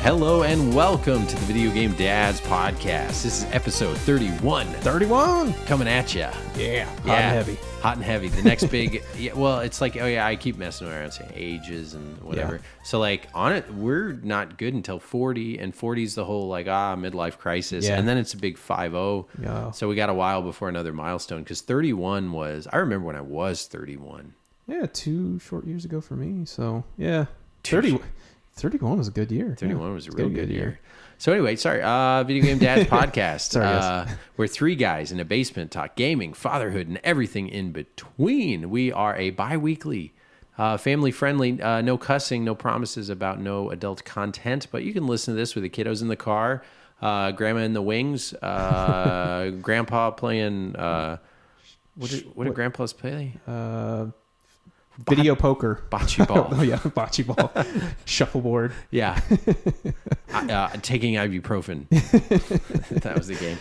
Hello and welcome to the Video Game Dads podcast. This is episode 31. 31 coming at you. Yeah, hot and heavy. Hot and heavy. The next big, it's like, I keep messing around saying ages and whatever. Yeah. So like on it, we're not good until 40, and 40 is the whole midlife crisis, Yeah. and then it's a big 50. Yeah. So we got a while before another milestone because 31 I remember when I was 31. Yeah, 2 short years ago for me. So yeah, 31 was a good year. 31 was a real good year. So anyway, sorry, Video Game Dads podcast. Sorry, yes. We're 3 guys in a basement talk gaming, fatherhood, and everything in between. We are a bi-weekly, family-friendly, no cussing, no promises about no adult content, but you can listen to this with the kiddos in the car, grandma in the wings, grandpa playing, what did grandpa's play? Video poker. Bocce ball. Oh yeah, bocce ball. Shuffleboard. Yeah. Taking ibuprofen. That was the game.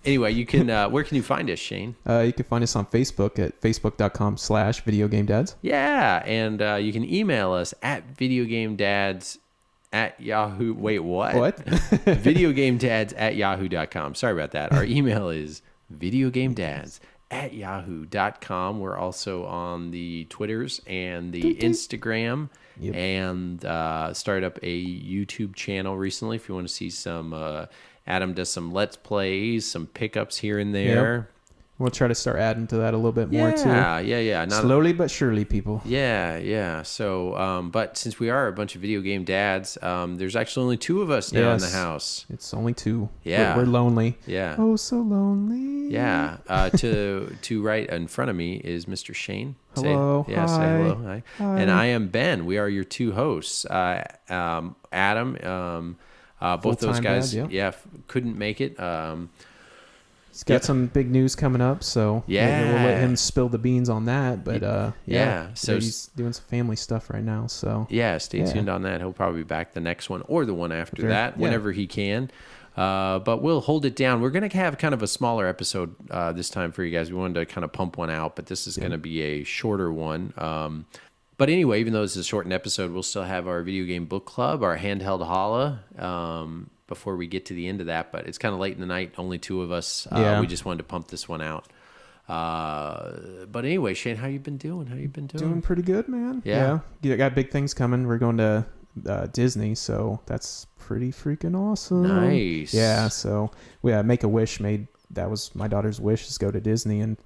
Anyway, you can. Where can you find us, Shane? You can find us on Facebook at facebook.com/videogamedads. Yeah, and you can email us at videogamedads@yahoo. Wait, what? What? videogamedads@yahoo.com. Sorry about that. Our email is videogamedads@yahoo.com. We're also on the Twitters and the Instagram. Yep. And started up a YouTube channel recently. If you want to see some, Adam does some Let's Plays, some pickups here and there. Yep. We'll try to start adding to that a little bit more too. Yeah. Slowly but surely, people. Yeah. So, but since we are a bunch of video game dads, there's actually only 2 of us now in the house. It's only 2. Yeah. We're lonely. Yeah. Oh, so lonely. Yeah. To right in front of me is Mr. Shane. Hello. Say Hi. hello. Hi. Hi. And I am Ben. We are your 2 hosts. Adam, both those Full-time guys, dad, couldn't make it. He's got some big news coming up, so we'll let him spill the beans on that. But so he's doing some family stuff right now. So stay tuned on that. He'll probably be back the next one or the one after that, whenever he can. But we'll hold it down. We're going to have kind of a smaller episode this time for you guys. We wanted to kind of pump one out, but this is going to be a shorter one. But anyway, even though this is a shortened episode, we'll still have our video game book club, our handheld holla, before we get to the end of that. But it's kind of late in the night, only 2 of us. We just wanted to pump this one out. But anyway, Shane, how you been doing? Doing pretty good, man. Yeah. Got big things coming. We're going to Disney, so that's pretty freaking awesome. Nice. Yeah, so we Make-A-Wish that was my daughter's wish, is go to Disney, and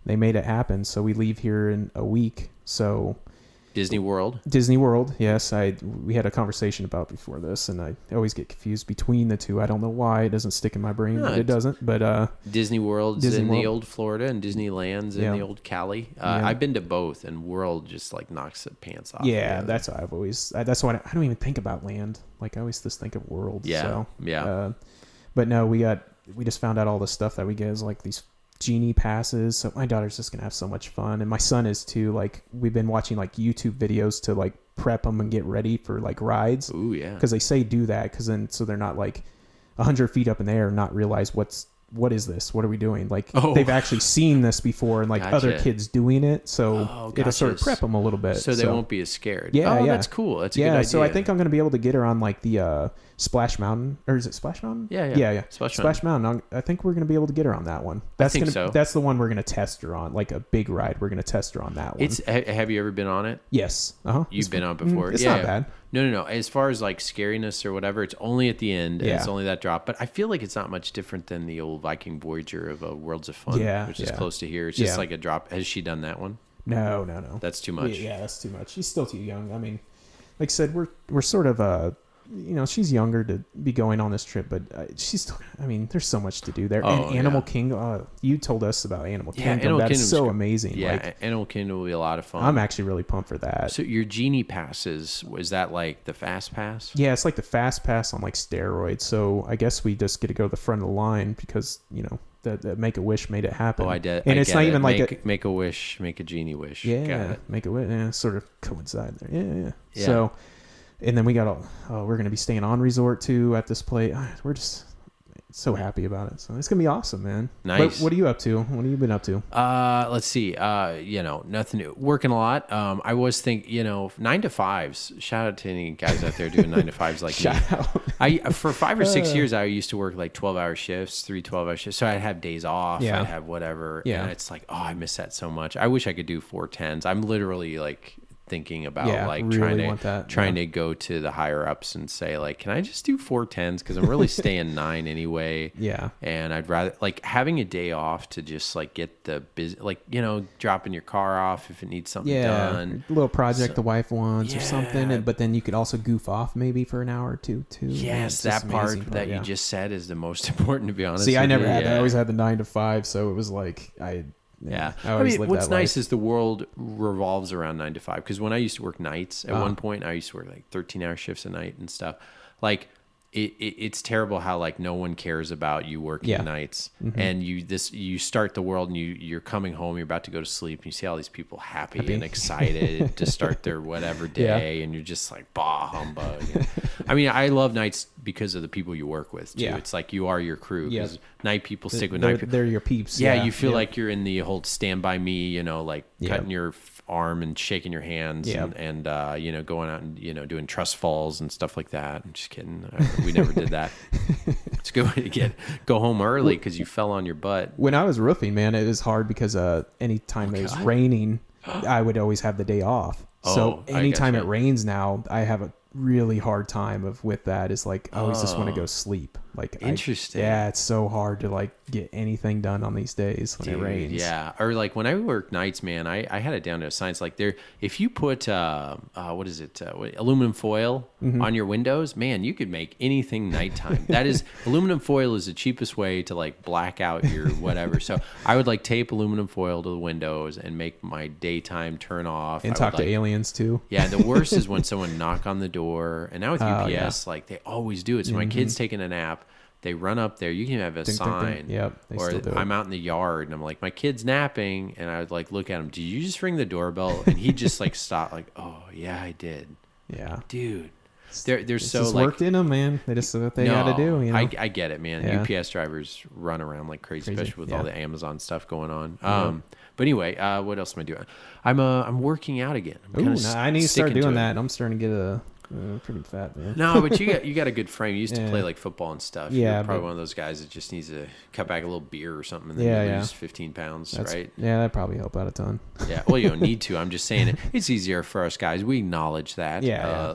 they made it happen. So we leave here in a week. So Disney World, yes. We had a conversation about before this, and I always get confused between the 2. I don't know why. It doesn't stick in my brain, but it doesn't. But Disney World's in the old Florida, and Disneyland's in the old Cali. I've been to both, and World just like knocks the pants off. Yeah, that's what I've always. That's why I don't even think about land. Like I always just think of World. Yeah, so, but no, we just found out all the stuff that we get is like these genie passes, so my daughter's just gonna have so much fun, and my son is too. Like we've been watching like YouTube videos to like prep them and get ready for like rides. Ooh, yeah, because they say do that because then so they're not like 100 feet up in the air and not realize what is this, what are we doing, like they've actually seen this before and like other kids doing it, so it'll sort of prep them a a bit so they won't be as scared. Yeah. That's cool. That's a good idea. So I think I'm gonna be able to get her on like the Splash Mountain, or is it Splash Mountain? Yeah. Splash Mountain. I think we're gonna be able to get her on that one. That's the one we're gonna test her on, like a big ride. We're gonna test her on that one. Have you ever been on it? Yes. You've been on it before. It's not bad. No. As far as like scariness or whatever, it's only at the end. And it's only that drop. But I feel like it's not much different than the old Viking Voyager of Worlds of Fun, which is close to here. It's just like a drop. Has she done that one? No. That's too much. Yeah, that's too much. She's still too young. I mean, like I said, we're sort of she's younger to be going on this trip, but she's still, I mean, there's so much to do there. And Animal Kingdom, you told us about Animal Kingdom. That's so amazing. Yeah, like, Animal Kingdom will be a lot of fun. I'm actually really pumped for that. So your Genie passes, is that like the Fast Pass? Yeah, it's like the Fast Pass on like steroids. So I guess we just get to go to the front of the line because, the Make-A-Wish made it happen. Oh, I did. And it's not even like make a wish, make a genie wish. Yeah, got it. Make-A-Wish. Yeah, sort of coincide there. Yeah. So, and then we got we're going to be staying on resort too at this place. We're just, so happy about it. So it's gonna be awesome, man. Nice. But what are you up to? What have you been up to? Let's see. Nothing new. Working a lot. I was thinking, 9 to 5s. Shout out to any guys out there doing 9 to 5s like me. Shout out. For 5 or 6 years, I used to work like 12-hour shifts, 3 12-hour shifts. So I'd have days off. Yeah. I'd have whatever. Yeah. And it's like, oh, I miss that so much. I wish I could do 4 10s. I'm literally like thinking about like really trying to go to the higher ups and say like, can I just do 4 10s? Because I'm really staying 9 anyway. Yeah. And I'd rather like having a day off to just like get the like dropping your car off if it needs something done. A little project the wife wants or something, but then you could also goof off maybe for an hour or two too. Yes, that part you just said is the most important, to be honest. See, I never had that. I always had the 9 to 5, so it was like Yeah. I mean, what's nice is the world revolves around 9 to 5. Because when I used to work nights, at one point, I used to work like 13-hour shifts a night and stuff. Like, it's terrible how like no one cares about you working nights, and you start the world and you're coming home, you're about to go to sleep, and you see all these people happy. And excited to start their whatever day, and you're just like bah humbug. I mean, I love nights because of the people you work with too. It's like you are your crew. Because night people stick with night people. They're your peeps. Yeah, you feel like you're in the whole Stand By Me, like cutting your arm and shaking your hands and going out and doing trust falls and stuff like that. I'm just kidding. We never did that. It's a good way to go home early because you fell on your butt. When I was roofing, man, it was hard because anytime it was raining, I would always have the day off. So anytime it rains now, I have a really hard time with that. Is like I always just want to go sleep. Like interesting. It's so hard to like get anything done on these days when it rains. Yeah, or like when I work nights, man, I had it down to a science. Like if you put aluminum foil on your windows, man, you could make anything nighttime. That is, aluminum foil is the cheapest way to like black out your whatever. So I would like tape aluminum foil to the windows and make my daytime turn off. And talk to aliens too. Yeah, the worst is when someone knock on the door, and now with UPS, like they always do it. So my kid's taking a nap. They run up there. You can have a sign. Yep, or I'm out in the yard and I'm like, my kid's napping, and I would like look at him. Did you just ring the doorbell? And he just like stopped. Like, oh yeah, I did. Yeah, dude. They're so just like worked in them, man. They just what they got to do. I get it, man. Yeah. UPS drivers run around like crazy. Especially with all the Amazon stuff going on. But anyway, what else am I doing? I'm working out again. I need to start doing that. I'm starting to get pretty fat, man. No, but you got a good frame. You used to play like football and stuff. Yeah, you're probably one of those guys that just needs to cut back a little beer or something, and then you lose 15 pounds, right? Yeah, that probably help out a ton. Yeah, well, you don't need to. I'm just saying it's easier for us guys. We acknowledge that.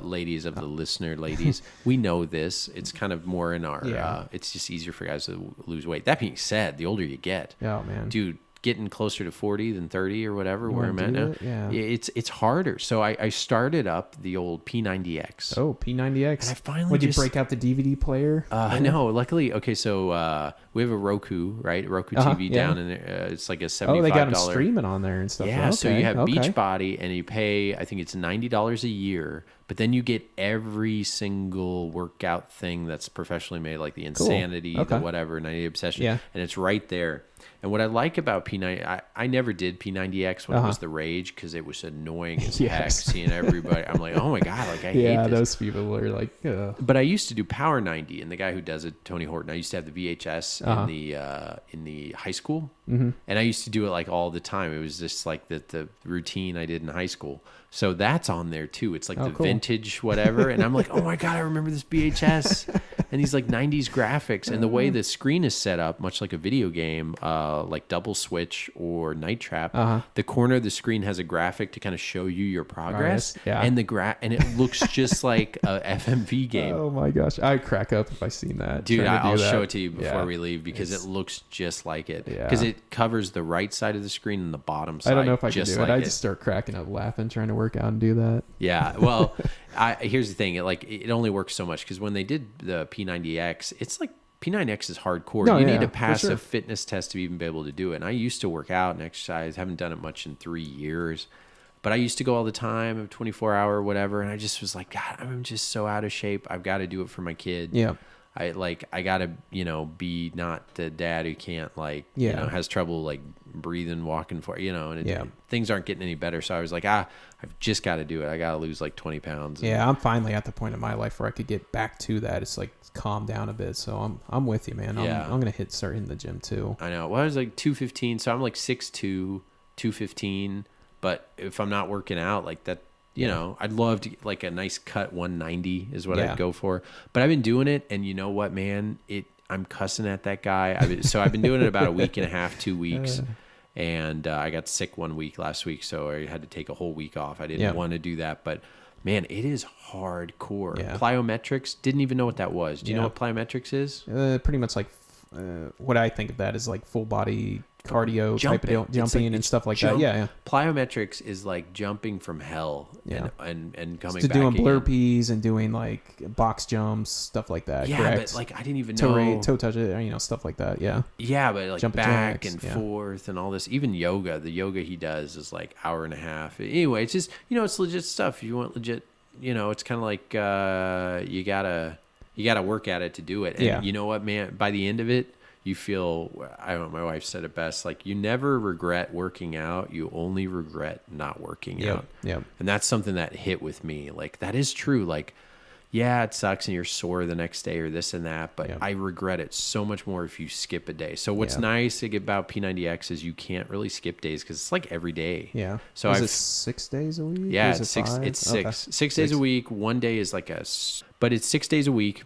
Ladies of the listener, ladies, we know this. It's kind of more in our. It's just easier for guys to lose weight. That being said, the older you get, man, dude. Getting closer to 40 than 30 or whatever where I'm at now. It's harder. So I started up the old P90X. Oh, P90X. And I finally Would you break out the DVD player? No, luckily. Okay, so we have a Roku, right? Roku TV down in there. It's like a $75. Oh, they got them streaming on there and stuff. Yeah, so you have Beachbody and you pay, I think it's $90 a year, but then you get every single workout thing that's professionally made, like the Insanity, the whatever, 90 Obsession, and it's right there. And what I like about P90, I never did P90X when it was the rage because it was annoying as heck seeing everybody. I'm like, oh my God, like I hate this. Those people are like, But I used to do Power 90, and the guy who does it, Tony Horton, I used to have the VHS in the high school, and I used to do it like all the time. It was just like the routine I did in high school. So that's on there too. It's like vintage whatever, and I'm like, oh my God, I remember this VHS and these like 90s graphics, and the way the screen is set up, much like a video game, like Double Switch or Night Trap. The corner of the screen has a graphic to kind of show you your progress, and and it looks just like a FMV game. Oh my gosh, I crack up if I seen that. Dude, I'll show it to you before we leave because it looks just like it. Because it covers the right side of the screen and the bottom side. I don't know if I can do it. I just start cracking up laughing trying to work out and do that. Yeah, well, here's the thing. It only works so much because when they did the P90X, it's like P90X is hardcore. You need to pass a fitness test to even be able to do it. And I used to work out and exercise. Haven't done it much in 3 years. But I used to go all the time, 24-hour, whatever. And I just was like, God, I'm just so out of shape. I've got to do it for my kid. Yeah. I gotta, be not the dad who can't has trouble like breathing, walking for, and things aren't getting any better. So I was like, I've just got to do it. I got to lose like 20 pounds. Yeah. I'm finally at the point in my life where I could get back to that. It's like calm down a bit. So I'm with you, man. I'm going to start hitting the gym too. I know. Well, I was like 215. So I'm like 6'2", 215. But if I'm not working out like that, I'd love to get like a nice cut 190 is what I'd go for. But I've been doing it, and you know what, man? I'm cussing at that guy. I've been doing it about a week and a half, 2 weeks, and I got sick 1 week last week, so I had to take a whole week off. I didn't want to do that, but man, it is hardcore. Yeah. Plyometrics, didn't even know what that was. Do you know what plyometrics is? Pretty much like what I think of that is like full body cardio type of jumping and stuff like that. Yeah. Plyometrics is like jumping from hell and coming to back doing burpees and doing like box jumps, stuff like that. Yeah, correct? But like I didn't even know toe touch it, stuff like that. Yeah. Yeah, but like jump back and forth and all this. Even yoga, the yoga he does is like hour and a half. Anyway, it's just it's legit stuff. If you want legit, it's kind of like you gotta work at it to do it. And you know what, man? By the end of it, you feel, I don't know, my wife said it best, like you never regret working out, you only regret not working out. Yeah. And that's something that hit with me. Like that is true. Like, yeah, it sucks and you're sore the next day or this and that, but I regret it so much more if you skip a day. So what's nice about P90X is you can't really skip days because it's like every day. Yeah. So is it 6 days a week? Yeah, it's six. It's six. Okay. 6 days a week. 1 day is but it's 6 days a week.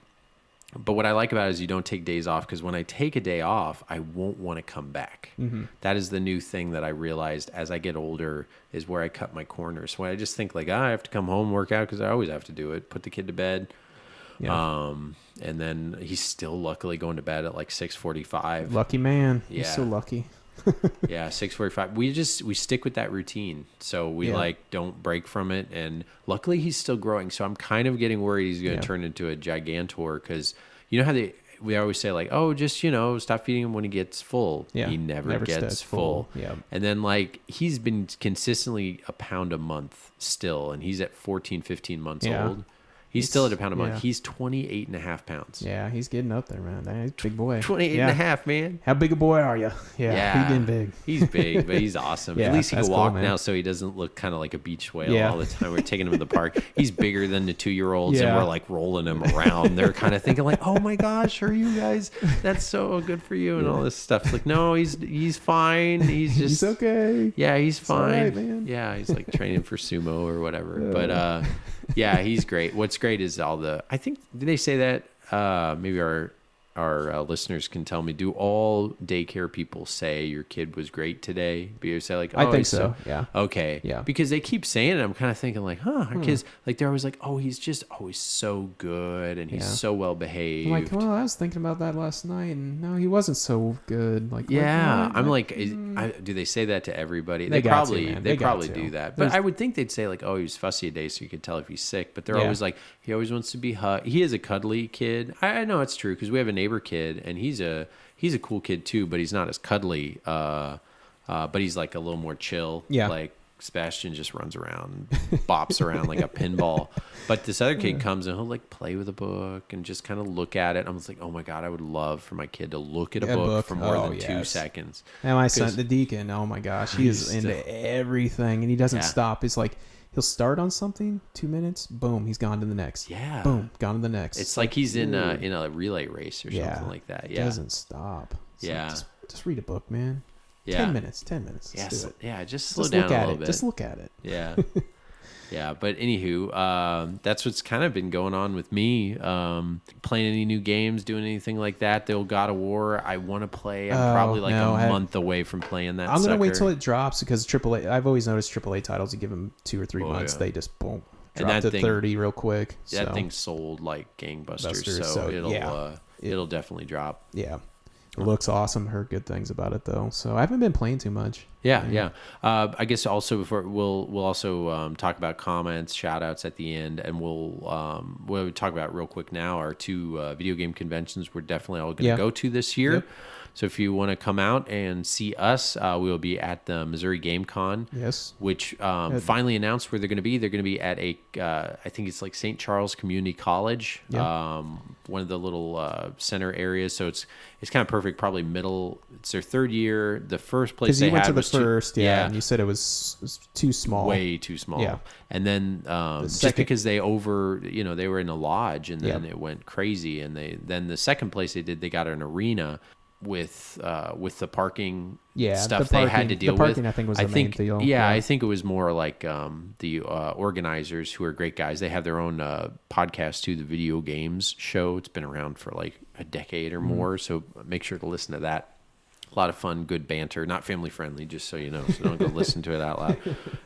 But what I like about it is you don't take days off, because when I take a day off, I won't want to come back. Mm-hmm. That is the new thing that I realized as I get older, is where I cut my corners. When I just think like, I have to come home, work out, because I always have to do it, put the kid to bed. Yeah. And then he's still luckily going to bed at like 6:45. Lucky man. Yeah. He's so lucky. Yeah, 6:45. We stick with that routine, so we don't break from it. And luckily, he's still growing. So I'm kind of getting worried he's going to turn into a gigantor, because you know how we always say like, oh, just stop feeding him when he gets full. Yeah, he never gets full. Yeah, and then like he's been consistently a pound a month still, and he's at 14, 15 months old. He's still at a pound a month. Yeah. He's 28.5 pounds. Yeah, he's getting up there, man. He's a big boy. 28.5, man. How big a boy are you? Yeah, he's getting big. He's big, but he's awesome. At least he can walk now, so he doesn't look kind of like a beach whale all the time. We're taking him to the park. He's bigger than the 2-year-olds, and we're like rolling him around. They're kind of thinking like, oh my gosh, are you guys? That's so good for you, and all this stuff. Like, no, he's fine. He's okay. Yeah, he's fine. All right, man. Yeah, he's like training for sumo or whatever. But yeah, he's great. What's great is I think, did they say that? Maybe our listeners can tell me, do all daycare people say your kid was great today? You say like, I think so. Yeah. Okay. Yeah. Because they keep saying it. I'm kind of thinking like, our kids, like they're always like, oh, he's just always so good and he's so well behaved. I'm like, well, I was thinking about that last night, and no, he wasn't so good. Like, I'm like, do they say that to everybody? They probably do that. But I would think they'd say like, oh, he was fussy a day, so you could tell if he's sick. But they're always like, he always wants to be hugged. He is a cuddly kid. I know it's true, because we have a neighbor kid, and he's a cool kid too, but he's not as cuddly. But he's like a little more chill. Yeah. Like Sebastian just runs around, bops around like a pinball. But this other kid comes and he'll like play with a book and just kind of look at it. I'm just like, oh my God, I would love for my kid to look at a book for more than 2 seconds. And my son, the Deacon, oh my gosh, he is into everything, and he doesn't stop. It's like, he'll start on something, 2 minutes, boom, he's gone to the next. Yeah. Boom, gone to the next. It's like he's in a relay race or something like that. Yeah. Doesn't stop. So just read a book, man. Yeah. 10 minutes. Let's do it. Yeah, just slow down a little bit. Just look at it. Yeah. Yeah, but anywho, that's what's kind of been going on with me. Playing any new games, doing anything like that. The old God of War, I want to play. I'm probably like a month away from playing that. I'm going to wait till it drops, because AAA, I've always noticed AAA titles, you give them 2 or 3 months, they just boom, drop to 30 real quick. That thing sold like gangbusters, so it'll definitely drop. Yeah. It looks awesome. Heard good things about it though, so I haven't been playing too much. Yeah. I guess also before we'll also talk about comments, shout outs at the end, and we'll talk about real quick now our 2 video game conventions we're definitely all going to go to this year. Yep. So if you want to come out and see us, we will be at the Missouri Game Con. Yes. Which finally announced where they're going to be. They're going to be at I think it's like St. Charles Community College, one of the little center areas. So it's kind of perfect, probably middle. It's their 3rd year. The first place they had was... Because you went to the first, and you said it was too small. Way too small. Yeah. And then just because they they were in a lodge, and then it went crazy. And then the second place they got an arena with the parking stuff they had to deal with. The parking, I think, was the main deal. Yeah, I think it was more like the organizers, who are great guys. They have their own podcast too, the Video Games Show. It's been around for like a decade or more, so make sure to listen to that. A lot of fun, good banter, not family friendly, just so you know. So don't go listen to it out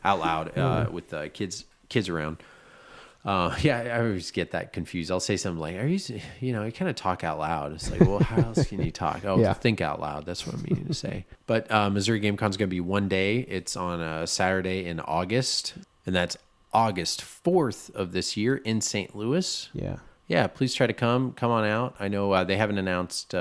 loud with the kids around. I always get that confused. I'll say something like, you kind of talk out loud. It's like, well, how else can you talk? Think out loud. That's what I'm meaning to say. But Missouri Game Con is going to be one day. It's on a Saturday in August, and that's August 4th of this year in St. Louis. Yeah, please try to come on out. I know they haven't announced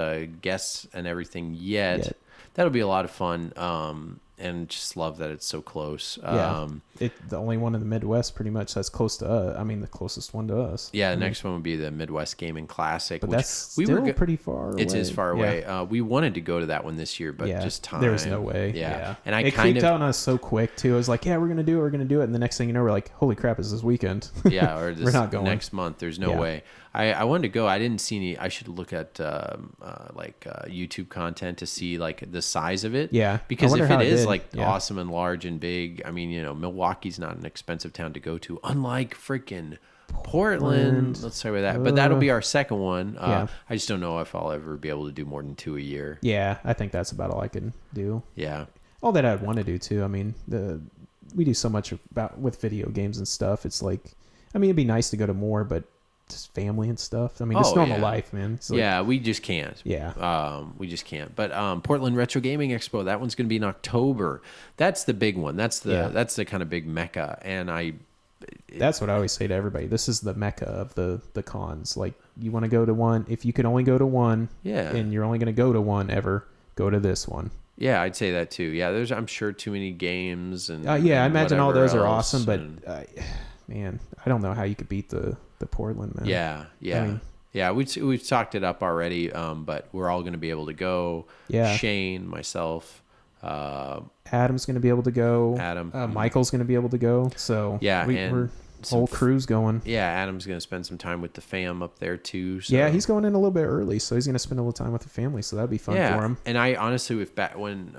guests and everything yet. That'll be a lot of fun. And just love that it's so close. The only one in the Midwest pretty much that's close to us. I mean, the closest one to us. Yeah, the next one would be the Midwest Gaming Classic. But that's still pretty far away. It is far away. We wanted to go to that one this year, but just time. There was no way. Yeah. And it creeped out on us so quick, too. I was like, we're going to do it. And the next thing you know, we're like, holy crap, it's this weekend. Yeah, or we're not going. Next month. There's no way. I wanted to go. I didn't see any. I should look at YouTube content to see like the size of it. Yeah. Because if it is awesome and large and big, I mean, Milwaukee's not an expensive town to go to, unlike freaking Portland. Let's start with that. But that'll be our second one. I just don't know if I'll ever be able to do more than 2 a year. Yeah, I think that's about all I can do. Yeah. All that I'd want to do too. I mean, we do so much with video games and stuff. It's like, I mean, it'd be nice to go to more, but just family and stuff. I mean, it's normal life, man. We just can't. Yeah. We just can't. But Portland Retro Gaming Expo, that one's going to be in October. That's the big one. That's the kind of big mecca. And that's what I always say to everybody. This is the mecca of the cons. Like, you want to go to one, if you can only go to one, and you're only going to go to one ever, go to this one. Yeah, I'd say that too. Yeah, there's, I'm sure, too many games and I imagine all those are awesome, but man, I don't know how you could beat the Portland, man. Yeah. We've talked it up already, but we're all going to be able to go. Yeah. Shane, myself, Adam's going to be able to go. Michael's going to be able to go. So we're whole crew's going. Yeah, Adam's going to spend some time with the fam up there too. So. Yeah, he's going in a little bit early, so he's going to spend a little time with the family. So that'd be fun for him. And I honestly, when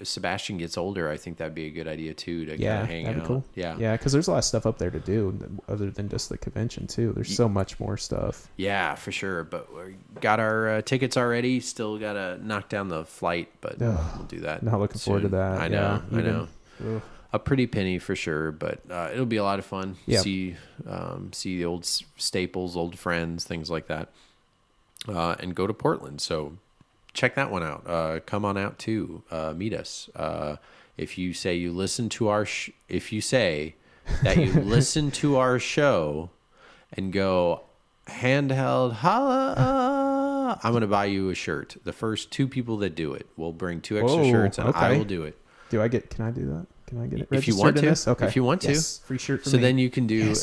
Sebastian gets older, I think that'd be a good idea too to kind of hang out. That'd be cool. Yeah, because there's a lot of stuff up there to do other than just the convention too. There's so much more stuff. Yeah, for sure. But we got our tickets already. Still got to knock down the flight, but we'll do that. Not looking forward to that. I know. A pretty penny for sure, but it'll be a lot of fun. Yep. See the old staples, old friends, things like that, and go to Portland. So check that one out. Come on out too. Meet us. If you say you listen to our, if you say that you listen to our show, and go handheld holla, I'm gonna buy you a shirt. The first 2 people that do it, we'll bring 2 extra shirts, and I will do it. Can I do that? Can I get it registered if you want to? This? Okay. If you want to, free shirt for me. So then you can do.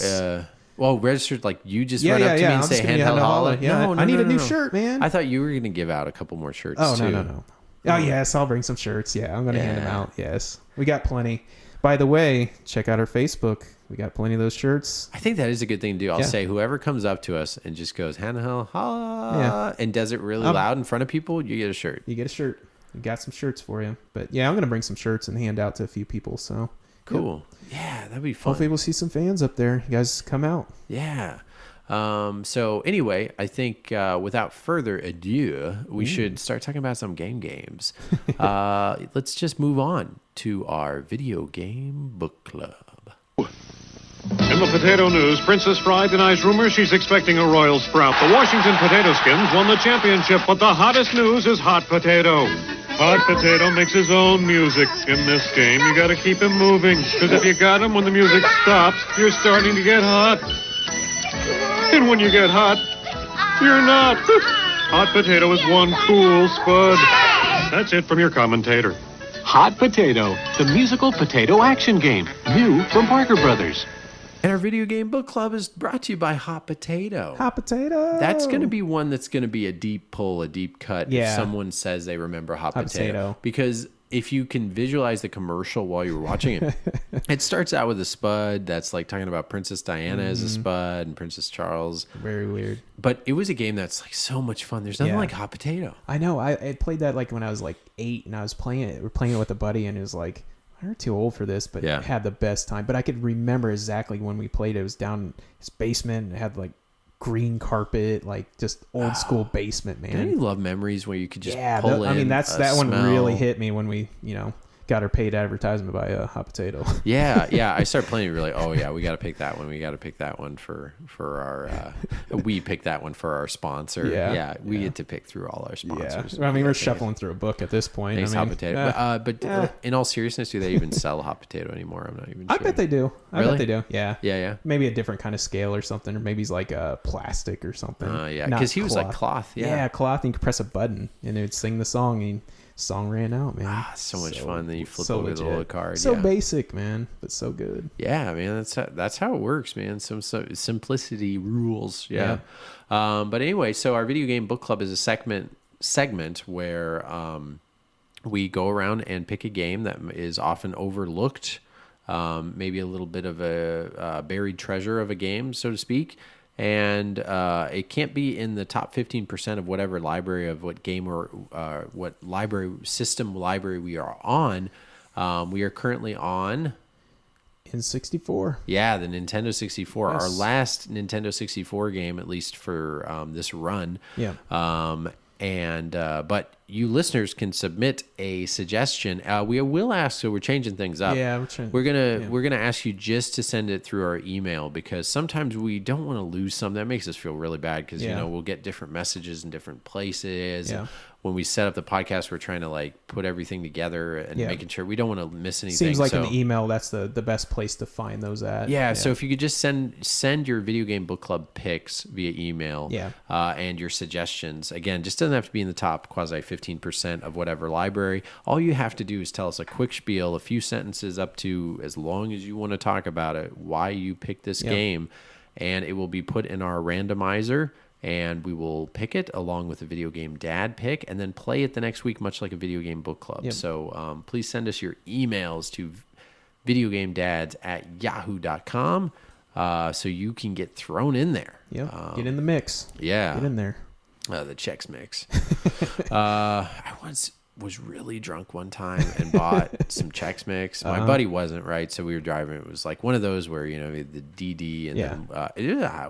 Registered like you just run up to me and say handheld holla. Yeah, I need a new shirt, man. I thought you were gonna give out a couple more shirts. Oh too. No. Oh yes, I'll bring some shirts. Yeah, I'm gonna hand them out. Yes, we got plenty. By the way, check out our Facebook. We got plenty of those shirts. I think that is a good thing to do. I'll say whoever comes up to us and just goes handheld holla and does it really loud in front of people, you get a shirt. You get a shirt. We got some shirts for you. But yeah, I'm gonna bring some shirts and hand out to a few people. So. Cool. Yeah, that'd be fun. Hopefully we'll see some fans up there. You guys come out. Yeah. So anyway, I think without further ado, we should start talking about some games. Let's just move on to our video game book club. In the potato news, Princess Fry denies rumors she's expecting a royal sprout. The Washington Potato Skins won the championship, but the hottest news is hot potato. Hot Potato makes his own music in this game. You gotta keep him moving, because if you got him when the music stops, you're starting to get hot. And when you get hot, you're not. Hot Potato is one cool spud. That's it from your commentator. Hot Potato, the musical potato action game. New from Parker Brothers. And our video game book club is brought to you by Hot Potato. Hot Potato. That's going to be one that's going to be a deep pull, a deep cut if someone says they remember Hot Potato. Because if you can visualize the commercial while you're watching it, it starts out with a spud that's like talking about Princess Diana as a spud and Princess Charles. Very weird. But it was a game that's like so much fun. There's nothing like Hot Potato. I know. I played that like when I was like 8 and I was playing it. We're playing it with a buddy and it was like, we're too old for this, but had the best time. But I could remember exactly when we played it. It was down in his basement and it had like green carpet, like just old school basement, man. Don't you love memories where you could just pull in? I mean, that one really hit me when we, got our paid advertisement by Hot Potato. Yeah. I started playing. Really, we got to pick that one. We got to pick that one for our. We picked that one for our sponsor. We get to pick through all our sponsors. Yeah. I mean, we're shuffling through a book at this point. Thanks, Hot Potato. But in all seriousness, do they even sell Hot Potato anymore? I'm not even sure. I bet they do. I bet they do. Yeah. Maybe a different kind of scale or something, or maybe he's like plastic or something. Because he was like cloth. Yeah, cloth. And you could press a button and it would sing the song. And song ran out, man. So much fun. Then you flip over the little card. So basic, man, but so good. Yeah, man. That's how it works, man. Some simplicity rules. Yeah. But anyway, so our video game book club is a segment where we go around and pick a game that is often overlooked, maybe a little bit of a buried treasure of a game, so to speak. And it can't be in the top 15% of whatever library of what game or what library we are on. We are currently on N64. Yeah, the Nintendo 64. Yes. Our last Nintendo 64 game, at least for this run. Yeah. But you listeners can submit a suggestion. We will ask, so we're changing things up. Yeah, we're gonna ask you just to send it through our email, because sometimes we don't want to lose something. That makes us feel really bad because we'll get different messages in different places. Yeah. When we set up the podcast, we're trying to like put everything together and making sure we don't want to miss anything. Seems like an email, that's the best place to find those at. Yeah, so if you could just send your video game book club picks via email, and your suggestions. Again, just doesn't have to be in the top quasi 15% of whatever library. All you have to do is tell us a quick spiel, a few sentences up to as long as you want to talk about it, why you picked this game, and it will be put in our randomizer. And we will pick it along with a video game dad pick and then play it the next week, much like a video game book club. Yep. So please send us your emails to videogamedads@yahoo.com so you can get thrown in there. Yep. Get in the mix. Yeah. Get in there. The Chex Mix. I once was really drunk one time and bought some Chex Mix. My buddy wasn't, right? So we were driving. It was like one of those where, the DD and then, what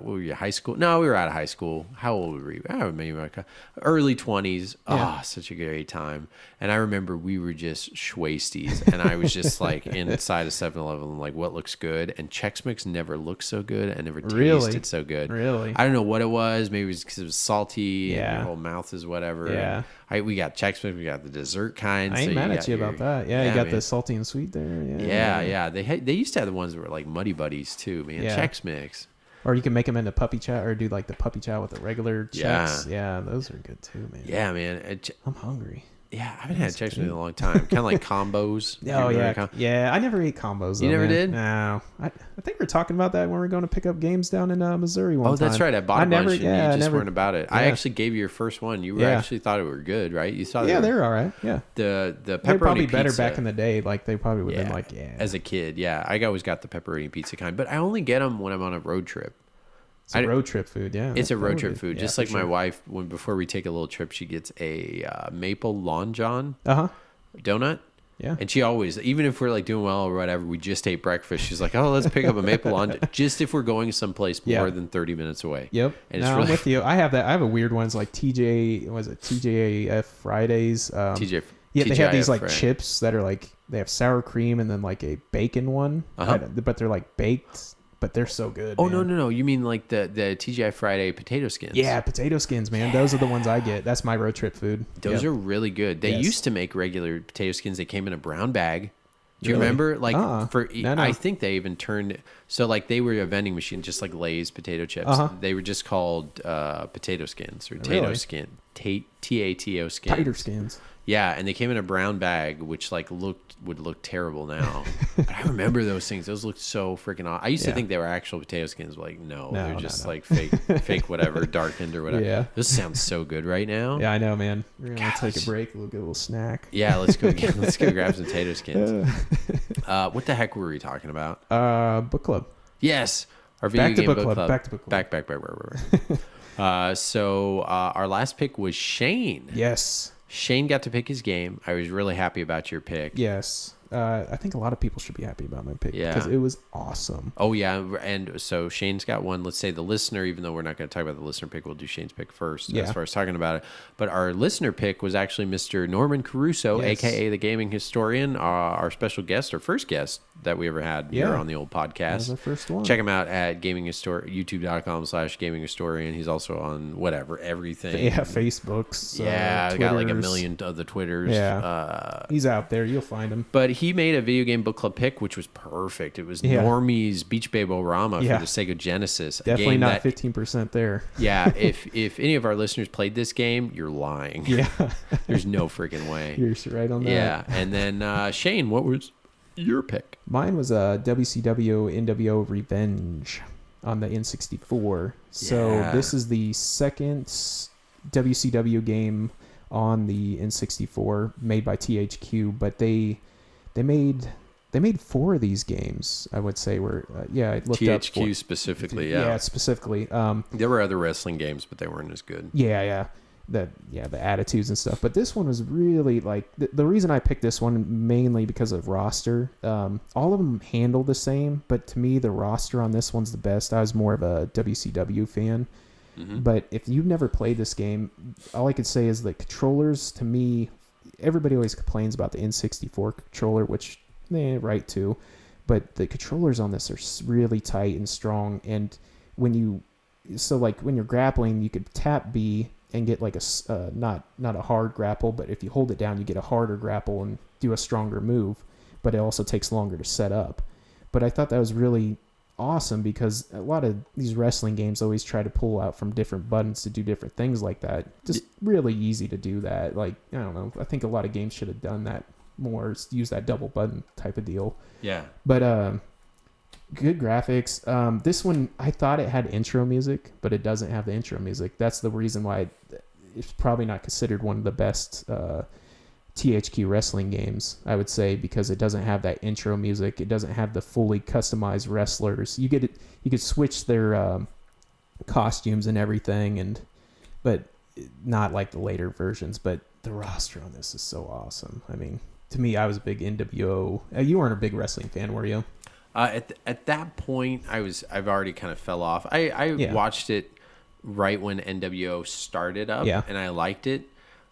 were you, high school? No, we were out of high school. How old were we? Maybe like early 20s. Oh, such a great time. And I remember we were just schwasties. And I was just like inside a 7-Eleven, like, what looks good? And Chex Mix never looked so good and never tasted so good. Really? I don't know what it was. Maybe it was because it was salty and your whole mouth is whatever. Yeah. We got Chex Mix. We got the dessert kind. I ain't mad at you about that. Yeah, you got the salty and sweet there. Yeah. They used to have the ones that were like Muddy Buddies too, man. Chex Mix. Or you can make them into puppy chow, or do like the puppy chow with the regular Chex. Yeah, those are good too, man. Yeah, man. I'm hungry. Yeah, I haven't had Chex Mix in a long time. Kind of like combos. Yeah, I never ate combos. You never did? No. I think we're talking about that when we were going to pick up games down in Missouri one time. Oh, that's right. I bought a bunch and you just weren't about it. Yeah. I actually gave you your first one. You actually thought it were good, right? You thought they're all right. Yeah. The pepperoni They're probably better pizza, back in the day. Like they probably would have been like, As a kid, I always got the pepperoni pizza kind, but I only get them when I'm on a road trip. It's a road trip food, yeah. It's a road trip food. Just like my wife, before we take a little trip, she gets a maple Long John donut. Yeah. And she always, even if we're like doing well or whatever, we just ate breakfast. She's like, oh, let's pick up a maple Long John. Just if we're going someplace more than 30 minutes away. Yep. And I'm with you. I have that. I have a weird ones like TJAF Fridays. TJ. Yeah, they have these like right? chips that are like, they have sour cream and then like a bacon one. But they're like baked. but they're so good. Oh, man. no. You mean like the TGI Friday potato skins? Yeah, potato skins, man. Those are the ones I get. That's my road trip food. Those are really good. They used to make regular potato skins. They came in a brown bag. Do you remember? Like no. I think they even turned so like they were a vending machine, just like Lay's potato chips. They were just called potato skins or tato skin, TATO skins. Tater skins. Yeah, and they came in a brown bag, which like would look terrible now. But I remember those things; those looked so freaking awesome. I used to think they were actual potato skins, but like no, they're just like fake whatever, darkened or whatever. Yeah, this sounds so good right now. Yeah, I know, man. We're gonna take a break. We'll get a little snack. Yeah, let's go grab some potato skins. What the heck were we talking about? Book club. Yes, our video game book club. Back to book club. Back. So our last pick was Shane. Yes. Shane got to pick his game. I was really happy about your pick. Yes. I think a lot of people should be happy about my pick because it was awesome. Oh, yeah. And so Shane's got one. Let's say the listener, even though we're not going to talk about the listener pick, we'll do Shane's pick first as far as talking about it. But our listener pick was actually Mr. Norman Caruso, a.k.a. the gaming historian, our special guest, our first guest that we ever had here on the old podcast. That was our first one. Check him out at youtube.com/gaminghistorian. He's also on everything. Yeah, Facebooks. Got like 1 million of the Twitters. Yeah. He's out there. You'll find him. But he made a video game book club pick, which was perfect. It was Normie's Beach Baby-O-Rama for the Sega Genesis. Definitely not 15% there. Yeah, if any of our listeners played this game, you're lying. Yeah. There's no freaking way. You're right on that. Yeah, and then Shane, what was your pick? Mine was WCW NWO Revenge on the N64. So this is the second WCW game on the N64 made by THQ, but they made 4 of these games, I would say. I looked up THQ specifically. Specifically. There were other wrestling games, but they weren't as good. The attitudes and stuff. But this one was really like the reason I picked this one mainly because of roster. All of them handle the same, but to me the roster on this one's the best. I was more of a WCW fan. Mm-hmm. But if you've never played this game, all I could say is the controllers, to me, everybody always complains about the N64 controller, which right too. But the controllers on this are really tight and strong. And when you're grappling, you could tap B and get like not a hard grapple, but if you hold it down, you get a harder grapple and do a stronger move. But it also takes longer to set up. But I thought that was really awesome because a lot of these wrestling games always try to pull out from different buttons to do different things like that. Just really easy to do that. Like, I don't know. I think a lot of games should have done that more, use that double button type of deal. Yeah. But good graphics. This one, I thought it had intro music, but it doesn't have the intro music. That's the reason why it's probably not considered one of the best THQ wrestling games, I would say, because it doesn't have that intro music. It doesn't have the fully customized wrestlers. You could switch their costumes and everything, but not like the later versions. But the roster on this is so awesome. I mean, to me, I was a big NWO. You weren't a big wrestling fan, were you? At that point, I've already kind of fell off. I watched it right when NWO started up, and I liked it.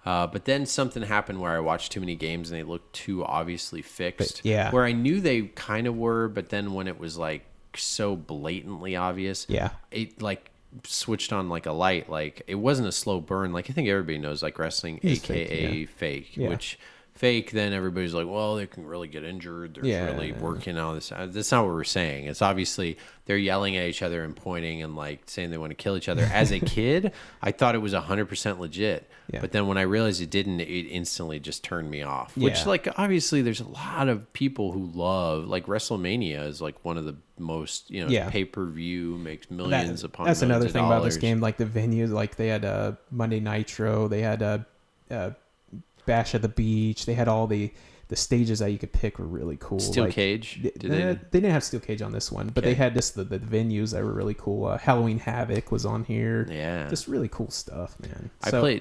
But then something happened where I watched too many games and they looked too obviously fixed. Where I knew they kind of were, but then when it was like so blatantly obvious, it like switched on like a light. Like it wasn't a slow burn. Like I think everybody knows like wrestling, AKA fake, which fake, then everybody's like, well, they can really get injured. They're really working on this. That's not what we're saying. It's obviously they're yelling at each other and pointing and like saying they want to kill each other. As a kid, I thought it was 100% legit. But then when I realized it didn't, it instantly just turned me off. Which like obviously there's a lot of people who love, like WrestleMania is like one of the most, pay-per-view, makes millions upon millions. That's another thing dollars. about this game. Like the venues, like they had Monday Nitro, they had Bash at the Beach. They had all the stages that you could pick were really cool. Steel Cage? They didn't have Steel Cage on this one, but they had just the venues that were really cool. Halloween Havoc was on here. Yeah. Just really cool stuff, man.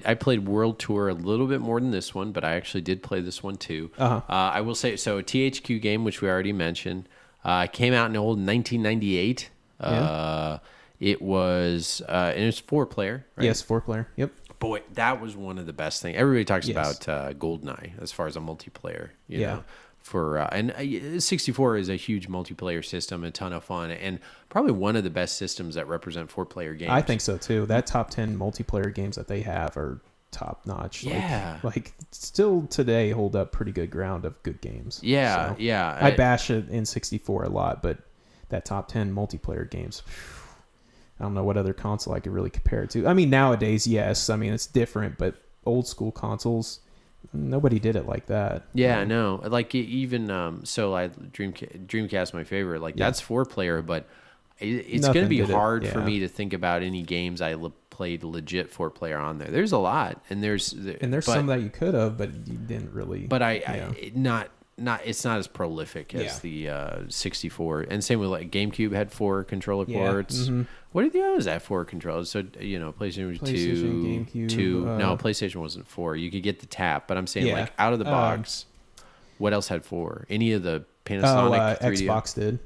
I played World Tour a little bit more than this one, but I actually did play this one too. I will say, so a THQ game, which we already mentioned, came out in old 1998. It was, and it's 4-player, right? Yes, 4-player. Yep. Boy, that was one of the best things. Everybody talks about GoldenEye as far as a multiplayer, you know. and 64 is a huge multiplayer system, a ton of fun, and probably one of the best systems that represent 4-player games. I think so too. That top 10 multiplayer games that they have are top notch. Yeah, like still today hold up pretty good ground of good games. Yeah, so, yeah. I bash it in 64 a lot, but that top 10 multiplayer games, I don't know what other console I could really compare it to. I mean, nowadays, yes. I mean, it's different, but old school consoles, nobody did it like that. Yeah, I know. Like even Dreamcast, my favorite. Like that's 4-player, but it's going to be hard for me to think about any games I played legit 4-player on there. There's a lot, and there's some that you could have, but you didn't really. But it's not as prolific as the 64. And same with like GameCube had 4 controller ports. Mm-hmm. What did the others have 4 controllers? So PlayStation 2, GameCube, 2. No, PlayStation wasn't 4. You could get the tap, but I'm saying like out of the box. What else had 4? Any of the Panasonic 3D? Xbox did.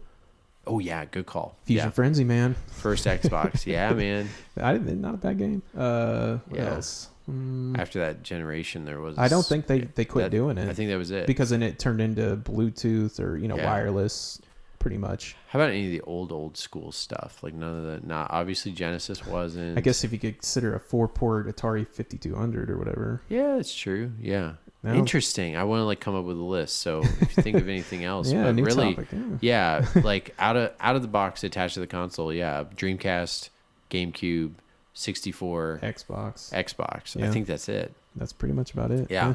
Oh yeah, good call. Fusion Frenzy, man. First Xbox, yeah, man. Not a bad game. What else? After that generation, there was. I don't think they quit doing it. I think that was it because then it turned into Bluetooth or wireless, pretty much. How about any of the old school stuff? Like none of the. Not obviously Genesis wasn't. I guess if you could consider a 4-port Atari 5200 or whatever. Yeah, that's true. Yeah. No. Interesting. I want to come up with a list. So if you think of anything else, but new really, topic, like out of the box attached to the console, Dreamcast, GameCube, 64, Xbox. Yeah. I think that's it. That's pretty much about it. Yeah.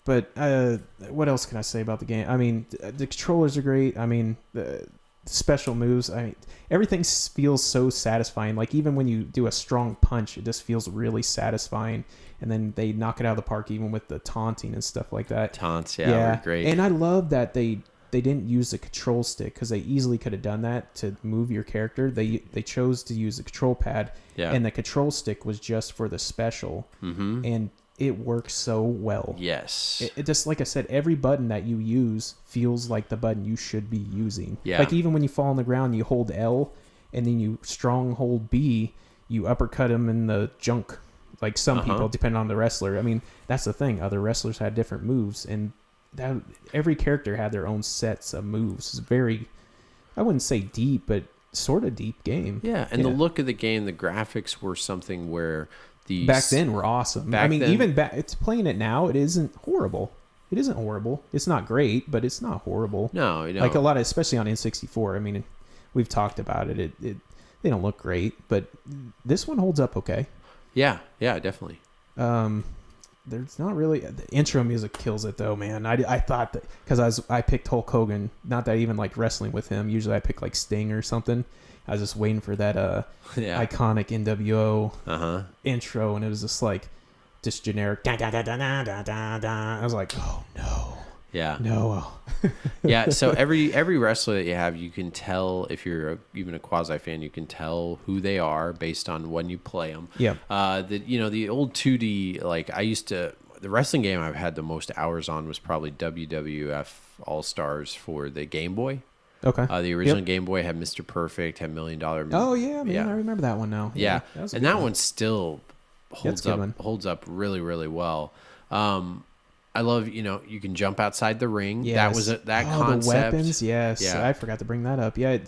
But what else can I say about the game? I mean, the controllers are great. I mean, the special moves. I mean, everything feels so satisfying. Like even when you do a strong punch, it just feels really satisfying. And then they knock it out of the park, even with the taunting and stuff like that. Taunts, were great. And I love that they didn't use the control stick because they easily could have done that to move your character. They chose to use the control pad, and the control stick was just for the special, and it works so well. Yes, it just like I said, every button that you use feels like the button you should be using. Yeah, like even when you fall on the ground, you hold L, and then you strong hold B, you uppercut him in the junk. Like some people, depending on the wrestler. I mean, that's the thing. Other wrestlers had different moves, and every character had their own sets of moves. It's very, I wouldn't say deep, but sort of deep game. Yeah, and the look of the game, the graphics were something where the back then were awesome. Even it's playing it now, it isn't horrible. It isn't horrible. It's not great, but it's not horrible. No, like a lot of, especially on N64. I mean, we've talked about it. They don't look great, but this one holds up okay. Yeah, definitely. There's not really the intro music kills it though, man. I thought that because I picked Hulk Hogan, not that I even like wrestling with him. Usually I pick like Sting or something. I was just waiting for that iconic NWO intro, and it was just generic. Da, da, da, da, da, da, da. I was like, oh no. Yeah. No. Yeah. So every wrestler that you have, you can tell if you're even a quasi fan, you can tell who they are based on when you play them. Yeah. The old 2D, like the wrestling game I've had the most hours on was probably WWF All Stars for the Game Boy. Okay. The original Game Boy had Mr. Perfect, had $1 Million. Oh yeah, man, I remember that one now. Yeah. That one still holds up really, really well. I love, you can jump outside the ring. Yes. That was that concept. The weapons, yes. Yeah. I forgot to bring that up. Yeah,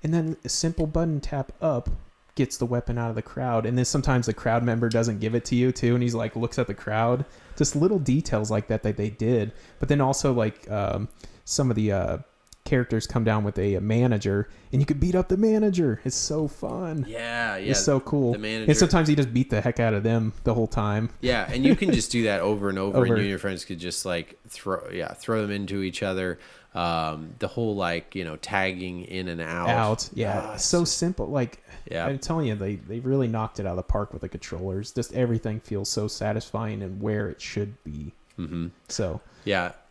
and then a simple button tap up gets the weapon out of the crowd, and then sometimes the crowd member doesn't give it to you too, and he's like looks at the crowd. Just little details like that they did. But then also like some of the characters come down with a manager, and you could beat up the manager. It's so fun. Yeah. It's so cool. The manager. And sometimes you just beat the heck out of them the whole time. Yeah, and you can just do that over and over, and you and your friends could just throw them into each other. The whole tagging in and out. Yeah. So simple. I'm telling you, they really knocked it out of the park with the controllers. Just everything feels so satisfying and where it should be. Mm-hmm. So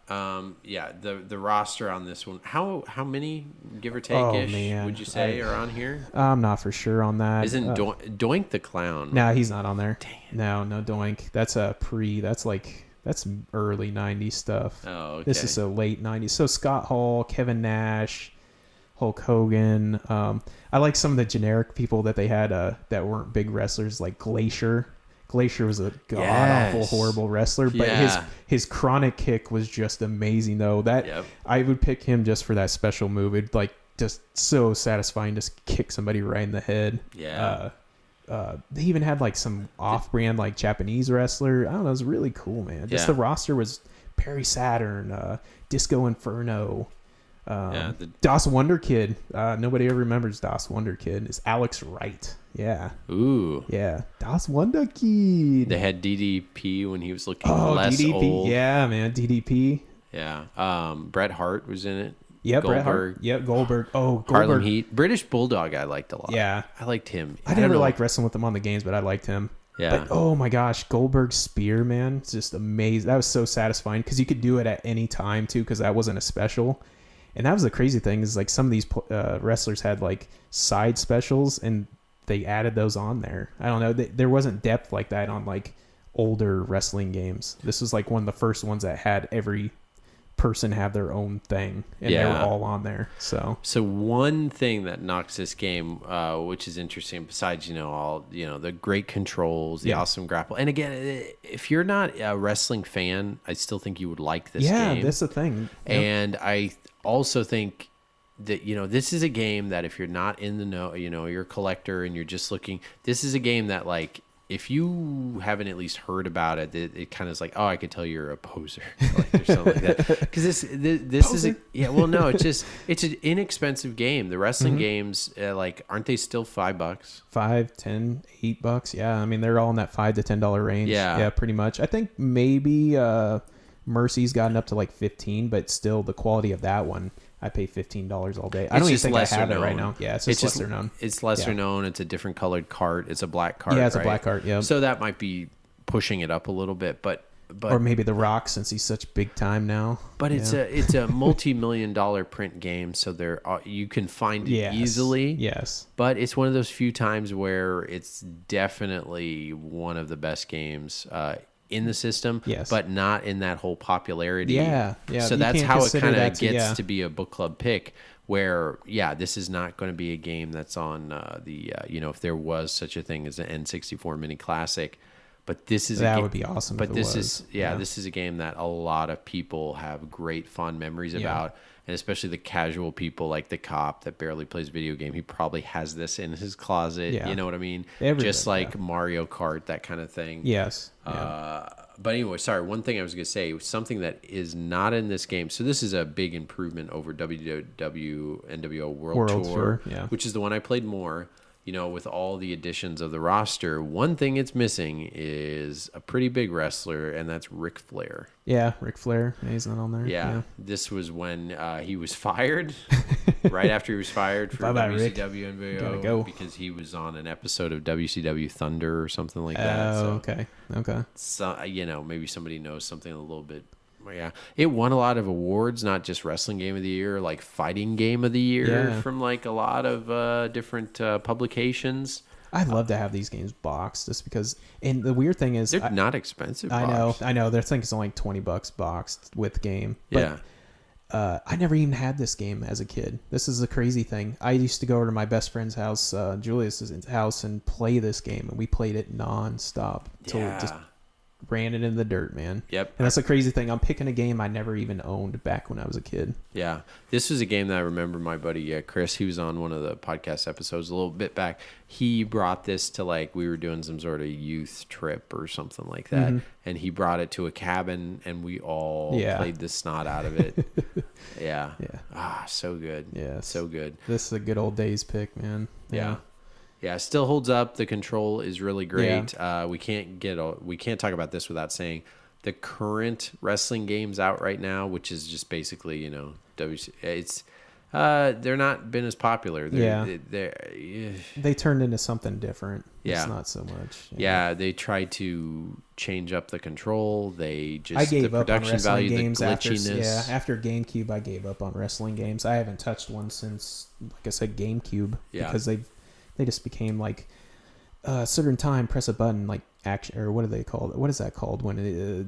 the roster on this one, how many give or take ish would you say are on here? I'm not for sure on that. Isn't Doink the Clown? No, he's not on there. Dang it. No Doink. That's that's early 90s stuff. Oh, okay. This is so late 90s. So Scott Hall, Kevin Nash, Hulk Hogan. I like some of the generic people that they had that weren't big wrestlers, like Glacier Glacier was a god-awful, horrible wrestler, but his chronic kick was just amazing, though. I would pick him just for that special move. It'd like just so satisfying, just kick somebody right in the head. Yeah. They even had like some off-brand like Japanese wrestler. I don't know. It was really cool, man. Just the roster was Perry Saturn, Disco Inferno, Das Wonder Kid. Nobody ever remembers Das Wonder Kid. It's Alex Wright. Yeah. Ooh. Yeah. Das Wonder Kid. They had DDP when he was looking less DDP. old. Yeah, man. DDP. Yeah. Bret Hart was in it. Yep, Bret Hart. Yep, Goldberg. Oh, Goldberg. Harlem Heat. British Bulldog I liked a lot. Yeah. I liked him. I never liked wrestling with him on the games, but I liked him. Yeah. But, oh my gosh, Goldberg's spear, man. It's just amazing. That was so satisfying because you could do it at any time, too, because that wasn't a special. And that was the crazy thing is, like, some of these wrestlers had, like, side specials, and they added those on there. I don't know. There wasn't depth like that on, like, older wrestling games. This was, like, one of the first ones that had every person have their own thing, and they were all on there. So one thing that knocks this game, which is interesting, besides the great controls, the awesome grapple, and again, if you're not a wrestling fan, I still think you would like this game. Yeah, that's the thing. Yep. And I also think that this is a game that if you're not in the know, you're a collector and you're just looking, this is a game that, like, if you haven't at least heard about it, it kind of is like, oh, I could tell you're a poser, like, or something like that. Because this is it's an inexpensive game. The wrestling games, aren't they still $5? $5, $10, $8? Yeah, I mean they're all in that $5 to $10 range. Yeah, pretty much. I think maybe Mercy's gotten up to like 15, but still the quality of that one, I pay $15 all day. I don't even think I have it right now. Yeah, it's just lesser known. It's lesser known. It's a different colored cart. It's a black cart. Yeah, it's a black cart. Yeah. So that might be pushing it up a little bit, but or maybe The Rock, since he's such big time now. But it's a multi-million-dollar print game, so you can find it easily. Yes. But it's one of those few times where it's definitely one of the best games in the system, but not in that whole popularity. Yeah. So that's how it kind of gets to be a book club pick, where, this is not going to be a game that's on if there was such a thing as an N64 Mini Classic, but this is would be awesome. But this is a game that a lot of people have great fond memories about. And especially the casual people, like the cop that barely plays video game, he probably has this in his closet. Yeah. You know what I mean? Just like Mario Kart, that kind of thing. Yes. But anyway, sorry. One thing I was going to say, something that is not in this game. So this is a big improvement over NWO World Tour, which is the one I played more. With all the additions of the roster, one thing it's missing is a pretty big wrestler, and that's Ric Flair. Yeah, Ric Flair. He's not on there. Yeah. This was when he was fired, right after he was fired for WCW and NWO, because he was on an episode of WCW Thunder or something like that. Oh, okay. So, maybe somebody knows something a little bit. Yeah, it won a lot of awards, not just Wrestling Game of the Year, like Fighting Game of the Year from like a lot of different publications. I'd love to have these games boxed, just because. And the weird thing is, they're not expensive. I know. Their thing is only like $20 boxed with game. But, I never even had this game as a kid. This is a crazy thing. I used to go over to my best friend's house, Julius's house, and play this game, and we played it nonstop until it just ran it in the dirt, man. Yep. And that's a crazy thing. I'm picking a game I never even owned back when I was a kid. Yeah. This was a game that I remember my buddy Chris, he was on one of the podcast episodes a little bit back. He brought this to, like, we were doing some sort of youth trip or something like that. Mm-hmm. And he brought it to a cabin, and we all played the snot out of it. Yeah. So good. Yeah. So good. This is a good old days pick, man. Yeah. Yeah, it still holds up. The control is really great. Yeah. We can't talk about this without saying the current wrestling games out right now, which is just basically, they're not been as popular. They turned into something different. Yeah. It's not so much. Yeah, they tried to change up the control. I gave the up on production wrestling value, games the glitchiness. after GameCube. I gave up on wrestling games. I haven't touched one since, like I said, GameCube, because they just became like a certain time, press a button, like action, or what do they call it? What is that called when it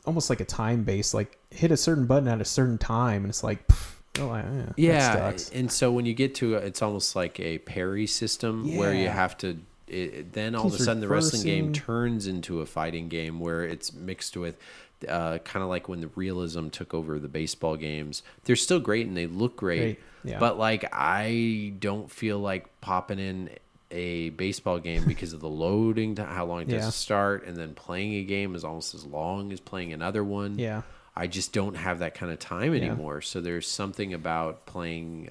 almost like a time base, like hit a certain button at a certain time, and it's like, that sucks. And so when you get to it's almost like a parry system where you have to then all of a sudden the wrestling game turns into a fighting game where it's mixed with kind of like when the realism took over the baseball games. They're still great and they look great. Yeah. But like I don't feel like popping in a baseball game because of the loading, how long it takes to start, and then playing a game is almost as long as playing another one. Yeah. I just don't have that kind of time anymore. So there's something about playing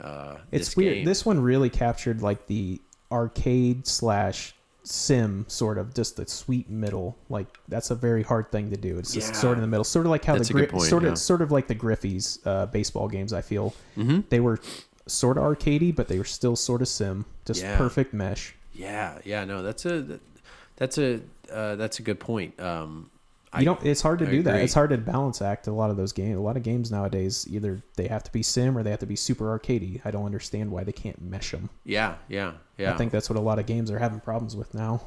it's this weird. game. This one really captured like the arcade / sim sort of, just the sweet middle. Like that's a very hard thing to do. It's just sort of in the middle, sort of like how That's a good point, sort of like the Griffey's baseball games. I feel they were sort of arcadey, but they were still sort of sim, just perfect mesh. Yeah, no, that's a good point. It's hard to do that. agree. It's hard to balance act a lot of those games. A lot of games nowadays, either they have to be sim or they have to be super arcadey. I don't understand why they can't mesh them. Yeah. I think that's what a lot of games are having problems with now.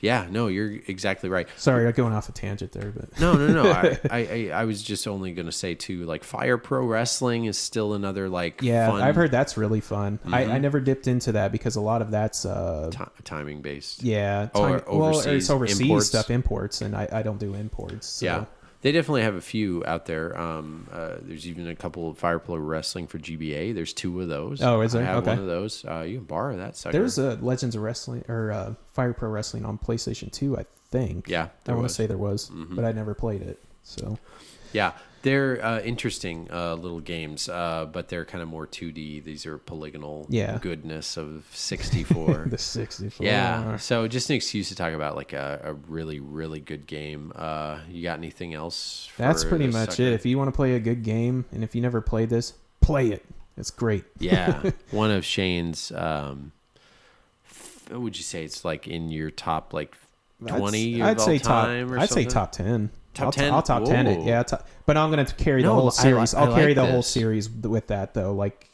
Yeah, no, you're exactly right. Sorry, I'm going off a tangent there, but No. I was just only gonna say too, like Fire Pro Wrestling is still another like fun I've heard that's really fun. I never dipped into that because a lot of that's timing based. Yeah, overseas it's overseas imports. imports, and I don't do imports. So. Yeah. They definitely have a few out there. There's even a couple of Fire Pro Wrestling for GBA. There's 2 of those. Oh, is there? I have Okay. one of those. You can borrow that sucker. There's a Legends of Wrestling or Fire Pro Wrestling on PlayStation 2, I think. Yeah, I want to say there was, but I never played it. So yeah, they're interesting little games, but they're kind of more 2D. These are polygonal goodness of 64. the 64. Yeah, so just an excuse to talk about like a really, really good game. You got anything else? That's pretty much it. If you want to play a good game, and if you never played this, play it. It's great. Yeah, one of Shane's. What would you say? It's like in your top like 20 I'd of all say time, top. or I'd something? say top 10. Top 10? I'll top 10 it. Whoa. Yeah, but I'm going to carry the No, whole I like- series. I I'll carry like the whole this. series with that though. Like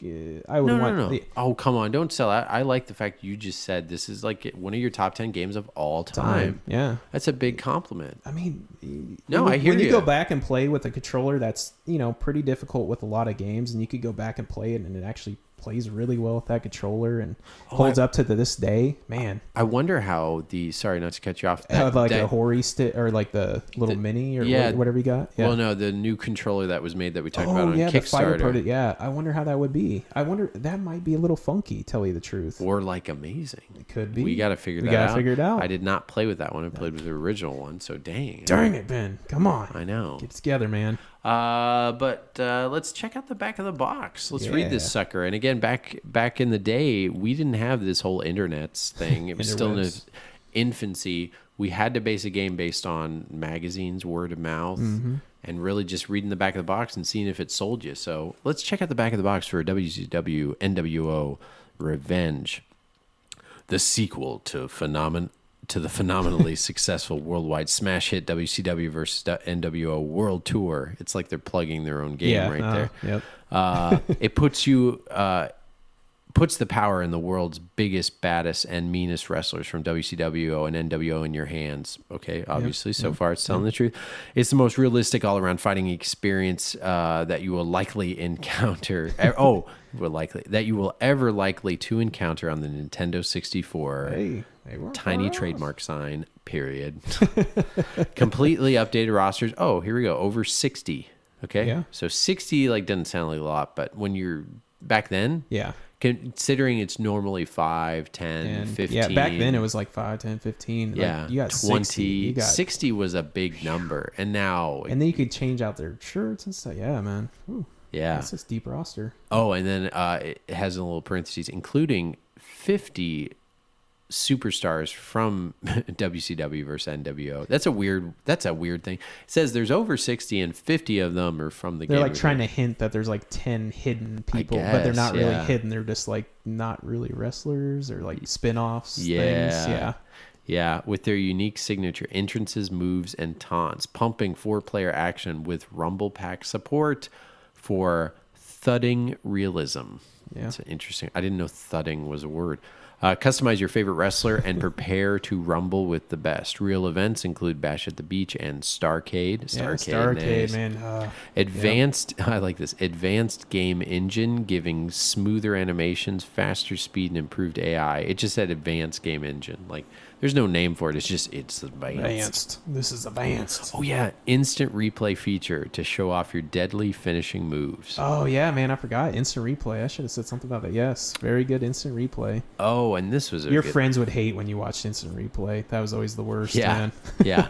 I would want. No. Oh, come on! Don't sell out. I like the fact you just said this is like one of your top 10 games of all time. Yeah. That's a big compliment. I mean, No, I hear when you you. go back and play with a controller, that's pretty difficult with a lot of games, and you could go back and play it, and it actually plays really well with that controller and holds up to this day. Man, I wonder how sorry not to cut you off. have like a Hori stick or like the little mini or whatever you got. Yeah. Well, no, the new controller that was made that we talked about on the Fire Kickstarter. Pro, yeah. I wonder how that would be. I wonder that might be a little funky. Tell you the truth, Or like amazing. it could be. We got to figure that out. We got to figure it out. I did not play with that one. I played with the original one. So dang. Dang it, Ben! Come on, I know. get it together, man. But let's check out the back of the box. Let's read this sucker. And again, back in the day, we didn't have this whole internets thing. It was still in its infancy. We had to base a game based on magazines, word of mouth, and really just reading the back of the box and seeing if it sold you. So let's check out the back of the box for WCW NWO Revenge, the sequel to the phenomenally successful worldwide smash hit WCW versus NWO World Tour. It's like they're plugging their own game there. Yep. It puts the power in the world's biggest, baddest, and meanest wrestlers from WCW and NWO in your hands. Okay, obviously, so far it's telling the truth. It's the most realistic all-around fighting experience that you will likely encounter. That you will ever likely to encounter on the Nintendo 64. Hey, they weren't Tiny far off. trademark sign, period. Completely updated rosters. Oh, here we go. Over 60. Okay. Yeah. So 60 doesn't sound like a lot, but when you're back then, Yeah. considering it's normally 5, 10, And 15. yeah, back then it was like 5, 10, 15. Yeah. Like, you got 20. 60. You got, 60 was a big number. And now, and then you could change out their shirts and stuff. Yeah, man. Ooh, yeah. that's a deep roster. Oh, and then it has a little parentheses, including 50 superstars from WCW versus NWO. That's a weird thing. It says there's over 60 and 50 of them are from the game. They're like trying to hint that there's like 10 hidden people, but they're not really hidden. They're just like not really wrestlers or like spin-offs. Things. Yeah, with their unique signature entrances, moves, and taunts. Pumping 4-player action with Rumble Pack support for thudding realism. It's interesting. I didn't know thudding was a word. Customize your favorite wrestler and prepare to rumble with the best. Real events include Bash at the Beach and Starcade. Starcade, man. Advanced, I like this. Advanced game engine, giving smoother animations, faster speed, and improved AI. It just said advanced game engine. Like, there's no name for it. It's advanced. This is advanced. Oh yeah, instant replay feature to show off your deadly finishing moves. Oh yeah, man, I forgot instant replay. I should have said something about that. Yes, very good instant replay. Oh, and this was your friends would hate when you watched instant replay. That was always the worst. Yeah, man. yeah.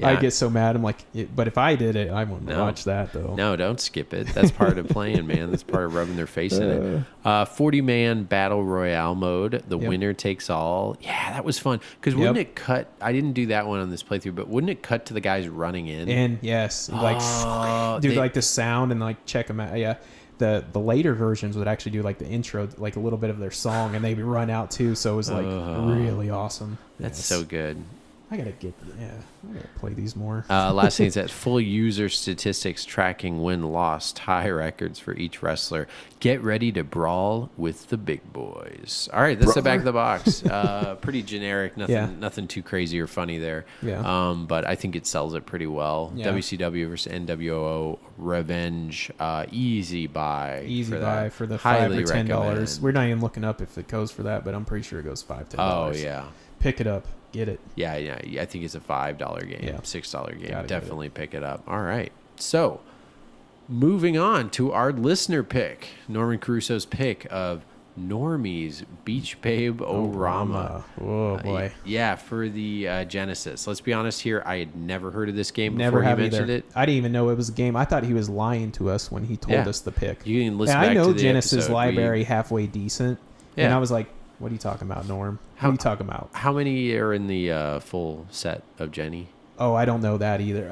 I get so mad. I'm like, but if I did it, I wouldn't watch that though. No, don't skip it. That's part of playing, man. That's part of rubbing their face in it. 40-man battle royale mode. The winner takes all. Yeah, that was fun. Because wouldn't it cut? I didn't do that one on this playthrough, but wouldn't it cut to the guys running in? And yes, like like the sound and like check them out. Yeah, the later versions would actually do like the intro, like a little bit of their song, and they'd run out too. So it was like really awesome. That's so good. I gotta play these more. Last thing is that full user statistics tracking win-loss tie records for each wrestler. Get ready to brawl with the big boys. All right, that's the back of the box. Pretty generic, nothing too crazy or funny there. Yeah. But I think it sells it pretty well. Yeah. WCW versus NWO Revenge, easy buy. Easy buy for the $5 or $10. We're not even looking up if it goes for that, but I'm pretty sure it goes $5, $10. Oh yeah. Pick it up. Get it. Yeah. I think it's a $5 game, $6 game. Definitely pick it up. All right. So, moving on to our listener pick, Norman Caruso's pick of Normie's Beach Babe Orama. Oh boy. For the Genesis. Let's be honest here. I had never heard of this game before you mentioned it. I didn't even know it was a game. I thought he was lying to us when he told us the pick. You can listen back I know to the Genesis episode library halfway decent, and I was like, "What are you talking about, Norm? What are you talking about?" How many are in the full set of Jenny? Oh, I don't know that either.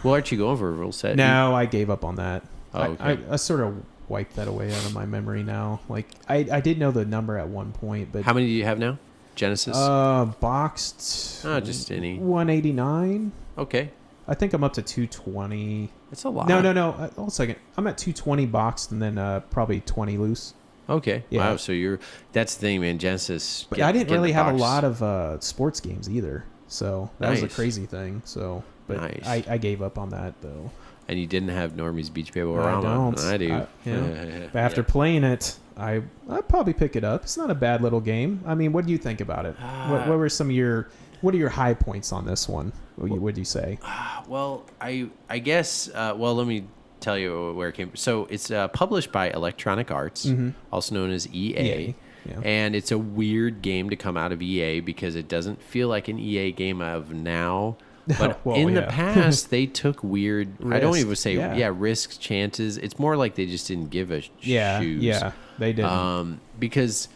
Well, aren't you going for a full set? No, I gave up on that. Oh, okay. I sort of wiped that away out of my memory now. Like I did know the number at one point, but how many do you have now? Genesis? Boxed. Oh, just any. 189. Okay. I think I'm up to 220. That's a lot. No. Hold on a second. I'm at 220 boxed and then probably 20 loose. Okay. Yeah. Wow. So that's the thing, man. Genesis. But I didn't really have a lot of sports games either. So that was a crazy thing. So, but I gave up on that though. And you didn't have Normie's Beach Babe Orama. I don't. I do. But after playing it, I'd probably pick it up. It's not a bad little game. I mean, what do you think about it? What were some of what are your high points on this one? What would you say? Well, I guess. Let me tell you where it came from. So it's published by Electronic Arts, also known as EA. Yeah. And it's a weird game to come out of EA because it doesn't feel like an EA game of now. But the past, they took weird, I don't even say, risks, chances. It's more like they just didn't give a shoes. Yeah, they didn't. Because,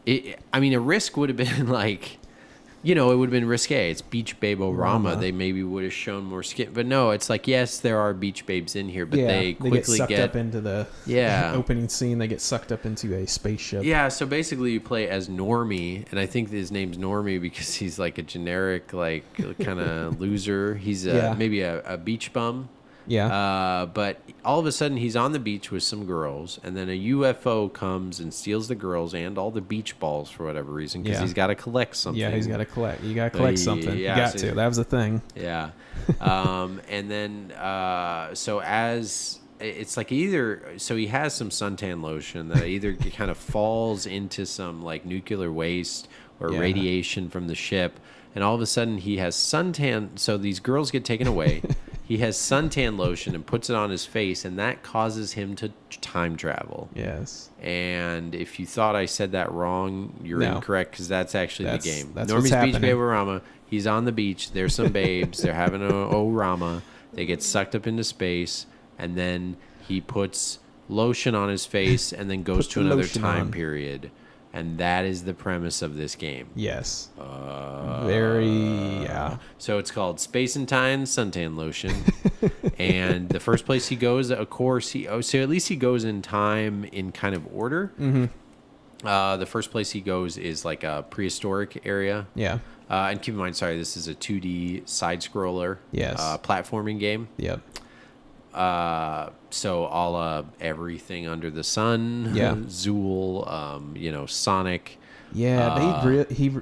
a risk would have been like, it would have been risque. It's Beach Babe Orama. They maybe would have shown more skin. But no, it's like, yes, there are beach babes in here, but they quickly get sucked up into the opening scene. They get sucked up into a spaceship. Yeah, so basically you play as Normie, and I think his name's Normie because he's like a generic, like kind of loser. He's maybe a beach bum. Yeah. But all of a sudden he's on the beach with some girls, and then a UFO comes and steals the girls and all the beach balls for whatever reason because he's got to collect something. Yeah, he's got to collect. You got to collect something. Yeah, you got to. That was the thing. Yeah. And then so as it's like he has some suntan lotion that either kind of falls into some like nuclear waste or radiation from the ship, and all of a sudden he has suntan. So these girls get taken away. He has suntan lotion and puts it on his face, and that causes him to time travel. Yes. And if you thought I said that wrong, you're incorrect because that's actually the game. That's Normie's Beach Babe Orama. He's on the beach. There's some babes. They're having a orama. They get sucked up into space, and then he puts lotion on his face and then goes to another time period. And that is the premise of this game. Yes. So it's called Space and Time Suntan Lotion. And the first place he goes, of course, so at least he goes in time in kind of order. Mm-hmm. The first place he goes is like a prehistoric area. Yeah. And keep in mind, this is a 2D side scroller. Yes. Platforming game. Yep. So a la everything under the sun. Yeah. Zool. Sonic. Yeah,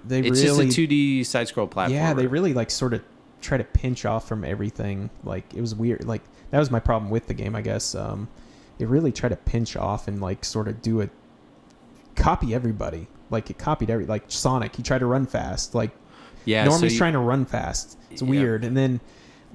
they It's really just a 2D side scroll platformer. Yeah, they really like sort of try to pinch off from everything. Like it was weird. Like that was my problem with the game, I guess. It really tried to pinch off and like sort of copy everybody. Like it copied like Sonic. He tried to run fast. Like Normie's trying to run fast. It's weird. And then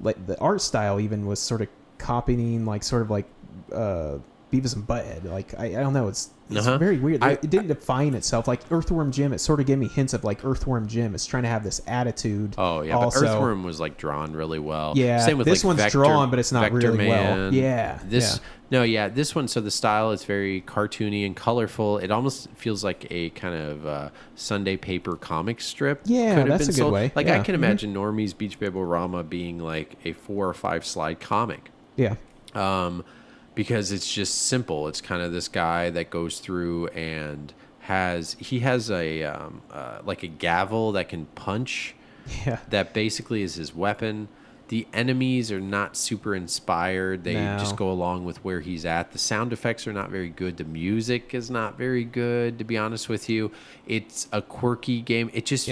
like the art style even was sort of copying like sort of like Beavis and Butthead. Like I don't know. It's very weird. It didn't define itself. Like Earthworm Jim, it sort of gave me hints of like Earthworm Jim. It's trying to have this attitude. Oh yeah, also. But Earthworm was like drawn really well. Yeah, same with this like one's drawn, but it's not Vector really Man. well. Yeah, this one. So the style is very cartoony and colorful. It almost feels like a kind of Sunday paper comic strip. Yeah, that's a good way. Like I can imagine Normie's Beach Baby-Rama being like a 4 or 5 slide comic. Yeah. Because it's just simple. It's kind of this guy that goes through and has a like a gavel that can punch. Yeah. That basically is his weapon. The enemies are not super inspired. They just go along with where he's at. The sound effects are not very good. The music is not very good, to be honest with you. It's a quirky game. It just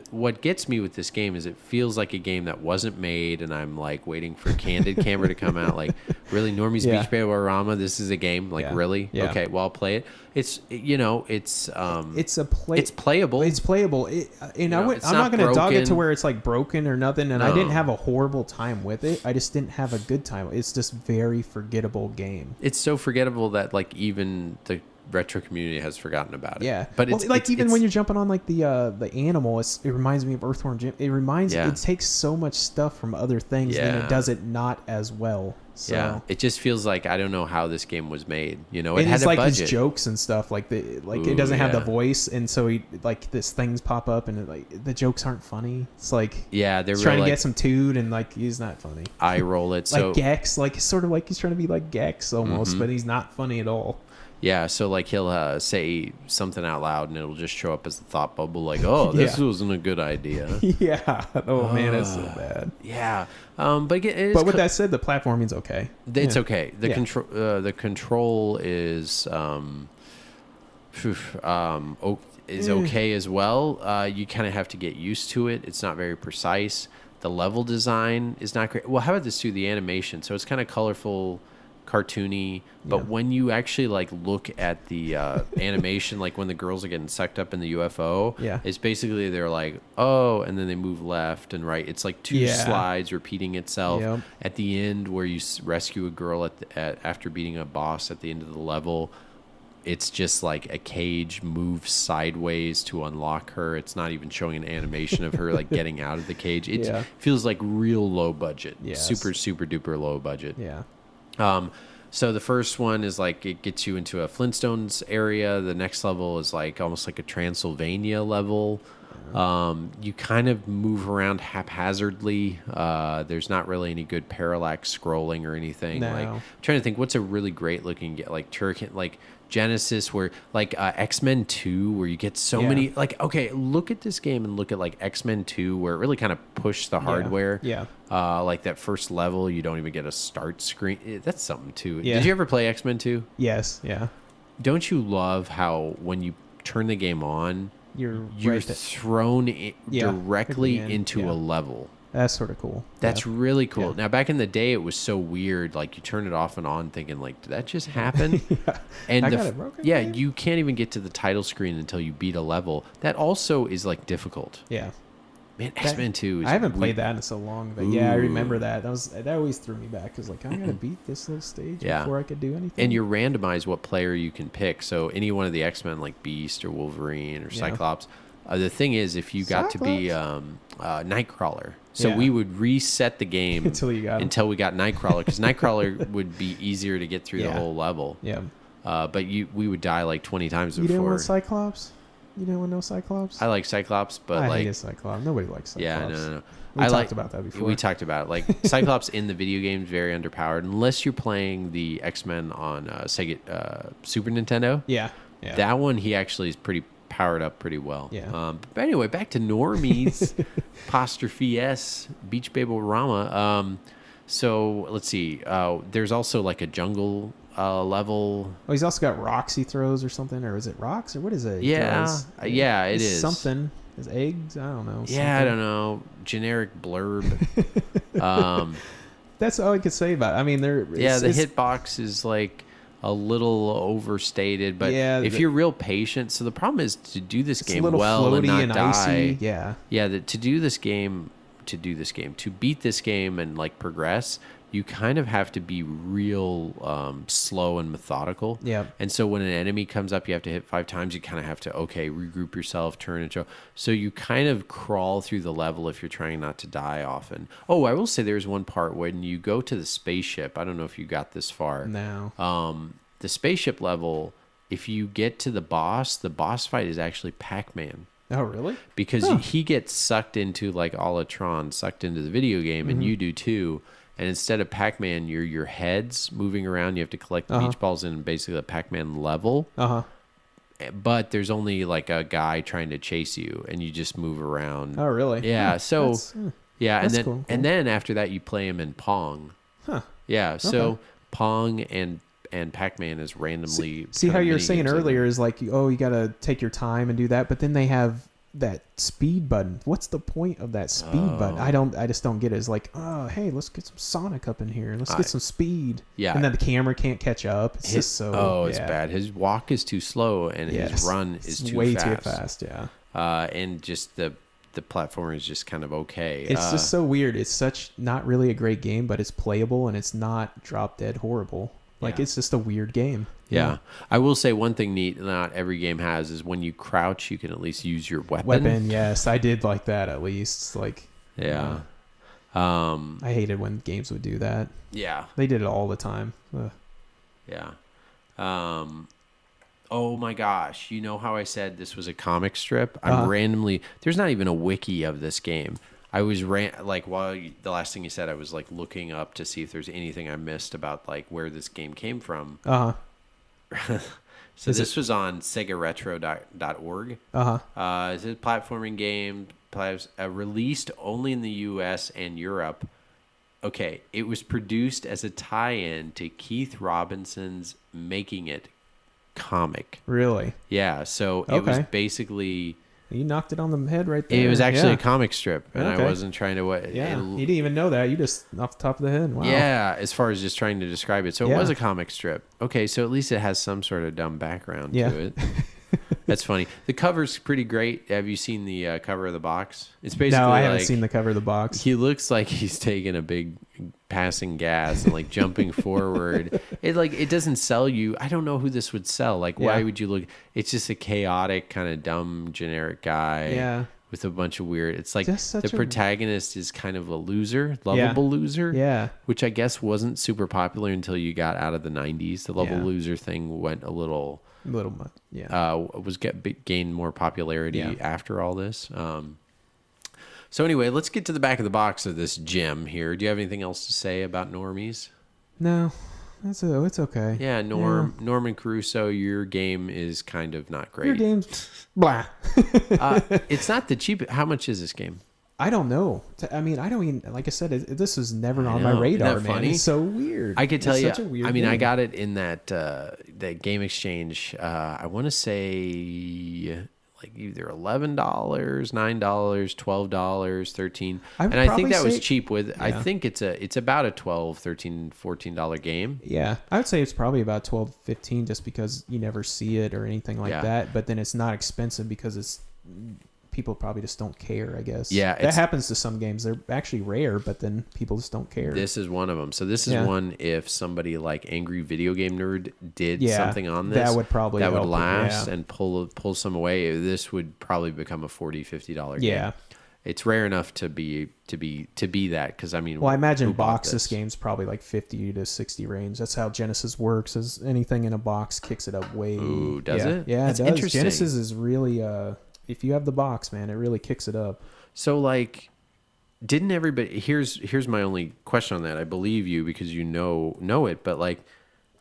what gets me with this game is it feels like a game that wasn't made, and I'm like waiting for Candid Camera to come out. Like, really, Normie's Beach Baby-Rama? This is a game? Like, really? Yeah. Okay, well, I'll play it. It's playable. It's playable. I'm not going to dog it to where it's like broken or nothing. And I didn't have a horrible time with it. I just didn't have a good time. It's just very forgettable game. It's so forgettable that like even the retro community has forgotten about it. Yeah, but when you're jumping on like the animal, it reminds me of Earthworm Jim. It takes so much stuff from other things, and it does it not as well. So. Yeah, it just feels like I don't know how this game was made. It and had it's a like budget. his jokes and stuff. Like it doesn't have the voice, and so this things pop up, and the jokes aren't funny. It's like they're trying to get some toot, and like he's not funny. I roll it so like Gex, like sort of like he's trying to be like Gex almost, but he's not funny at all. Yeah, so like he'll say something out loud, and it'll just show up as a thought bubble, like, "Oh, this wasn't a good idea." Yeah. Oh man, it's so bad. Yeah. But with that said, the platforming's okay. It's okay. The control is okay as well. You kind of have to get used to it. It's not very precise. The level design is not great. Well, how about this too? The animation. So it's kind of colorful, cartoony, but when you actually like look at the animation, like when the girls are getting sucked up in the UFO, it's basically they're like, oh, and then they move left and right. It's like 2 slides repeating itself. At the end, where you rescue a girl after beating a boss at the end of the level, it's just like a cage moves sideways to unlock her. It's not even showing an animation of her like getting out of the cage. It feels like real low budget, super duper low budget. So the first one is like it gets you into a Flintstones area. The next level is like almost like a Transylvania level. You kind of move around haphazardly. There's not really any good parallax scrolling or anything. Like I'm trying to think what's a really great looking like Turrican, like Genesis, where like X-Men 2, where you get so many like, okay, look at this game and look at like X-Men 2, where it really kind of pushed the hardware. Like that first level, you don't even get a start screen. That's something too. Did you ever play X-Men 2? Yes. Don't you love how when you turn the game on, you're thrown directly into a level? That's sort of cool. That's really cool. Now, back in the day, it was so weird. Like, you turn it off and on thinking, like, did that just happen? And I got it broken. You can't even get to the title screen until you beat a level. That also is, like, difficult. Yeah. Man, X-Men 2 is I haven't played that in so long. But I remember that. That always threw me back. Because, like, I got to beat this little stage before I could do anything. And you're randomized what player you can pick. So, any one of the X-Men, like Beast or Wolverine or Cyclops. The thing is, if you got to be Nightcrawler, so we would reset the game until we got Nightcrawler, because Nightcrawler would be easier to get through the whole level. Yeah. But we would die like 20 times before. You didn't want Cyclops? You didn't want no Cyclops? I like Cyclops, but I hate Cyclops. Nobody likes Cyclops. Yeah, no. We talked about that before. We talked about it. Like Cyclops in the video game is very underpowered unless you're playing the X-Men on Sega Super Nintendo. Yeah. That one he actually is pretty powered up pretty well. Yeah. But anyway, back to Normie's apostrophe S Beach Baby-Rama. So let's see. There's also like a jungle level. Oh, he's also got rocks he throws or something, or is it rocks or what is it? Yeah, yeah, it is something. Is eggs? I don't know. Yeah, I don't know. Generic blurb. That's all I could say about it. I mean, the hitbox is like a little overstated, but if you're real patient, so the problem is to do this game well and not die. Icy. To beat this game and like progress, you kind of have to be real slow and methodical. Yeah. And so when an enemy comes up, you have to hit 5 times. You kind of have to regroup yourself, turn and show. So you kind of crawl through the level if you're trying not to die often. Oh, I will say there's one part when you go to the spaceship. I don't know if you got this far. No. The spaceship level, if you get to the boss fight is actually Pac-Man. Oh, really? Because he gets sucked into like Tron, sucked into the video game, and you do too. And instead of Pac-Man, your head's moving around. You have to collect the beach balls in basically the Pac-Man level. But there's only like a guy trying to chase you, and you just move around. Oh, really? Yeah. So that's and then cool. and then after that, you play him in Pong. Huh. Yeah. So Pong and Pac-Man is randomly. See how you were saying earlier is like, oh, you got to take your time and do that, but then they have that speed button. What's the point of that speed button? I just don't get it. It's like, oh, hey, let's get some Sonic up in here. Let's get some speed. Yeah. And then the camera can't catch up. It's just so. Oh, it's bad. His walk is too slow, and his run is too way fast. Too fast. Yeah. And just the platform is just kind of okay. It's just so weird. It's such not really a great game, but it's playable and it's not drop dead horrible. Like it's just a weird game. Yeah. I will say one thing neat not every game has is when you crouch, you can at least use your weapon. Yes. I did like that at least. Like, yeah. I hated when games would do that. Yeah. They did it all the time. Ugh. Yeah. Oh my gosh. You know how I said this was a comic strip? I'm randomly, there's not even a wiki of this game. I was the last thing you said, I was like looking up to see if there's anything I missed about like where this game came from. So this was on SegaRetro.org. It's a platforming game released only in the U.S. and Europe. Okay, it was produced as a tie-in to Keith Robinson's Making It comic. Really? Yeah. So it was basically. You knocked it on the head right there. It was actually a comic strip, and I wasn't trying to. You didn't even know that. You just off the top of the head. Wow. Yeah, as far as just trying to describe it. So it was a comic strip. Okay, so at least it has some sort of dumb background to it. That's funny. The cover's pretty great. Have you seen the cover of the box? It's basically no, I haven't seen the cover of the box. He looks like he's taking a big passing gas and like jumping forward. It doesn't sell you. I don't know who this would sell. Like, why would you look? It's just a chaotic kind of dumb generic guy. Yeah. With a bunch of weird. It's like the protagonist is kind of a loser, lovable loser. Yeah. Which I guess wasn't super popular until you got out of the 90s. The lovable loser thing went a little much. Yeah. Gained more popularity after all this. So anyway, let's get to the back of the box of this gem here. Do you have anything else to say about normies? No. It's okay. Yeah, Norman Caruso, your game is kind of not great. Your game's blah. It's not the cheap. How much is this game? I don't know. I mean, I don't even, like I said, this was never on my radar, man. Funny? It's so weird. I could tell you, such a weird game. I got it in that Game Exchange. I want to say like either $11, $9, $12, $13. And I think that was cheap I think it's about a $12, $13, $14 game. Yeah. I would say it's probably about $12, $15 just because you never see it or anything like that. But then it's not expensive because people probably just don't care, I guess. Yeah. That happens to some games. They're actually rare, but then people just don't care. This is one of them. So this is one, if somebody like Angry Video Game Nerd did something on this, that would probably would last and pull some away. This would probably become a $40, $50 game. Yeah. It's rare enough to be that, because I mean, well, I imagine this game's probably like 50 to 60 range. That's how Genesis works. Is anything in a box kicks it up way. Ooh, does it? Yeah, that's it does. Interesting. Genesis is really if you have the box, man, it really kicks it up. So like, didn't everybody? Here's my only question on that. I believe you because you know it, but like,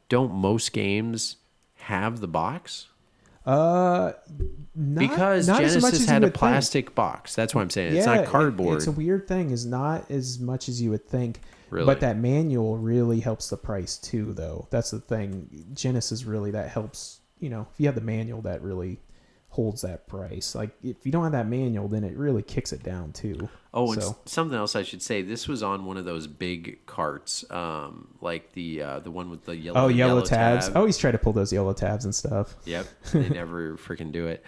don't most games have the box? No, Because not as much Genesis as had you a would plastic box. That's what I'm saying. It's not cardboard. It's a weird thing. Is not as much as you would think. Really? But that manual really helps the price too, though. That's the thing. Genesis really, that helps. You know, if you have the manual, that really holds that price. Like if you don't have that manual, then it really kicks it down too. Oh, and something else I should say. This was on one of those big carts, like the one with the yellow tabs. tab. I always try to pull those yellow tabs and stuff. Yep, they never freaking do it.